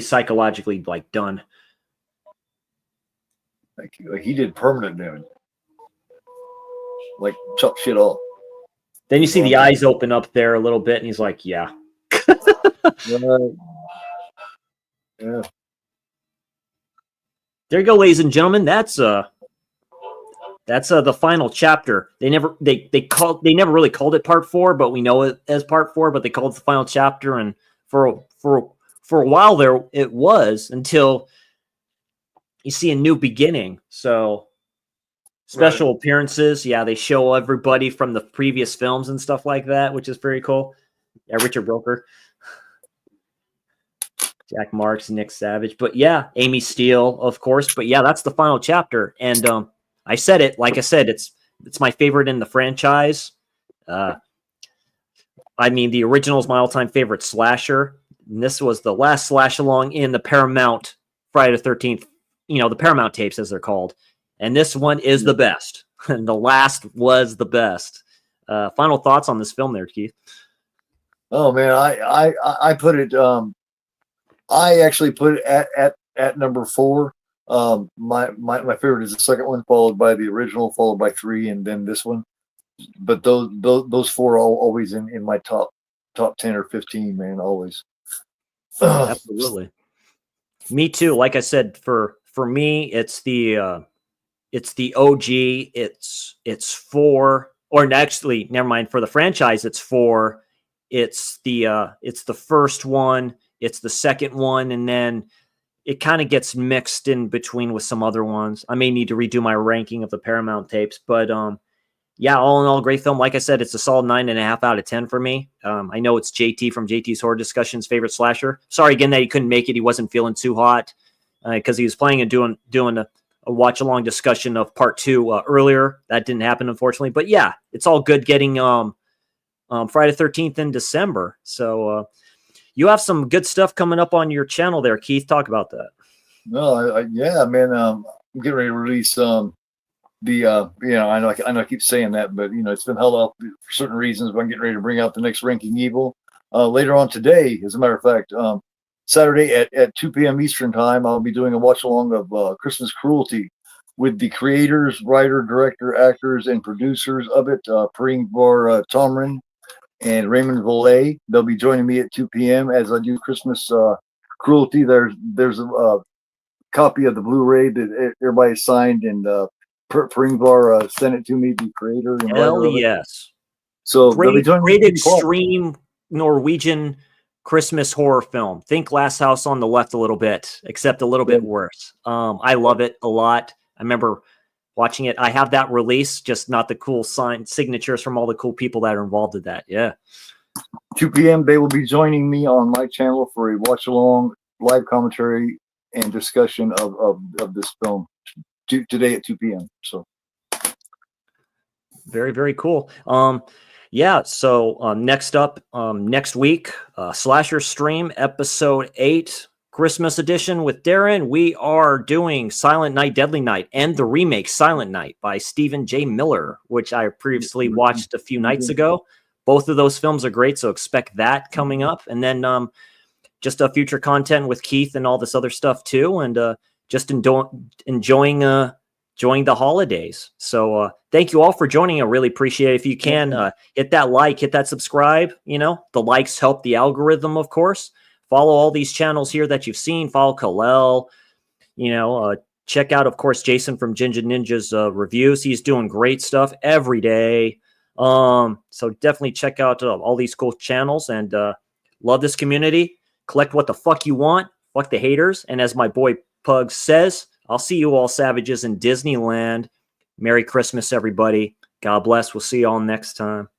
Speaker 3: psychologically like done.
Speaker 4: Like he did permanent damage. Like chop shit off.
Speaker 3: Then you see the eyes open up there a little bit, and he's like, "Yeah."
Speaker 4: Yeah.
Speaker 3: There you go, ladies and gentlemen. That's the final chapter. They never really called it part 4, but we know it as part 4. But they called it the final chapter, and for a while there it was until you see a new beginning. So special appearances, yeah, they show everybody from the previous films and stuff like that, which is very cool. Yeah, Richard Broker. Jack Marks, Nick Savage. But yeah, Amy Steele, of course. But yeah, that's the final chapter. And I said it, like I said, it's my favorite in the franchise. I mean, the original is my all-time favorite slasher. And this was the last slash along in the Paramount Friday the 13th, the Paramount tapes, as they're called. And this one is the best. And the last was the best. Final thoughts on this film there, Keith?
Speaker 4: Oh man, I put it. I actually put it at number 4. My favorite is the second one, followed by the original, followed by 3, and then this one. But those 4 are always in my top 10 or 15, man, always.
Speaker 3: Absolutely. Me too. Like I said, for me, it's the OG. It's 4, or actually, never mind. For the franchise, it's 4. It's the first one. It's the second one, and then it kind of gets mixed in between with some other ones. I may need to redo my ranking of the Paramount tapes, but yeah, all in all, great film. Like I said, it's a solid 9.5 out of 10 for me. I know it's JT from JT's Horror Discussion's favorite slasher. Sorry again that he couldn't make it. He wasn't feeling too hot because he was playing and doing a watch along discussion of part 2 earlier. That didn't happen, unfortunately. But yeah, it's all good getting Friday the 13th in December. So you have some good stuff coming up on your channel there, Keith. Talk about that.
Speaker 4: No, yeah, man. I'm getting ready to release I know I keep saying that, but it's been held up for certain reasons. But I'm getting ready to bring out the next Ranking Evil later on today. As a matter of fact, Saturday at 2 p.m. Eastern time, I'll be doing a watch along of Christmas Cruelty with the creators, writer, director, actors, and producers of it, Peringvar Tomrin and Raymond Volley. They'll be joining me at 2 p.m. as I do Christmas Cruelty. There's a copy of the Blu-ray that everybody signed, and Peringvar sent it to me, the creator and
Speaker 3: Hell
Speaker 4: writer of it.
Speaker 3: yes.
Speaker 4: So they'll be joining me.
Speaker 3: Great extreme Norwegian Christmas horror film. Think Last House on the Left a little bit, except a little bit worse. I love it a lot. I remember watching it. I have that release, just not the cool signatures from all the cool people that are involved in that. Yeah.
Speaker 4: 2 p.m. They will be joining me on my channel for a watch along, live commentary, and discussion of this film today at 2 p.m. So
Speaker 3: very, very cool. Yeah. So next up, next week, Slasher Stream episode 8. Christmas edition with Darren. We are doing Silent Night, Deadly Night, and the remake Silent Night by Stephen J. Miller, which I previously watched a few nights ago. Both of those films are great, so expect that coming up. And then just future content with Keith and all this other stuff too, and just enjoying the holidays. So thank you all for joining. I really appreciate it. If you can, hit that like, hit that subscribe. The likes help the algorithm, of course. Follow all these channels here that you've seen. Follow Kalel. Check out, of course, Jason from Ginger Ninja's reviews. He's doing great stuff every day. So definitely check out all these cool channels, and love this community. Collect what the fuck you want. Fuck the haters. And as my boy Pug says, I'll see you all savages in Disneyland. Merry Christmas, everybody. God bless. We'll see you all next time.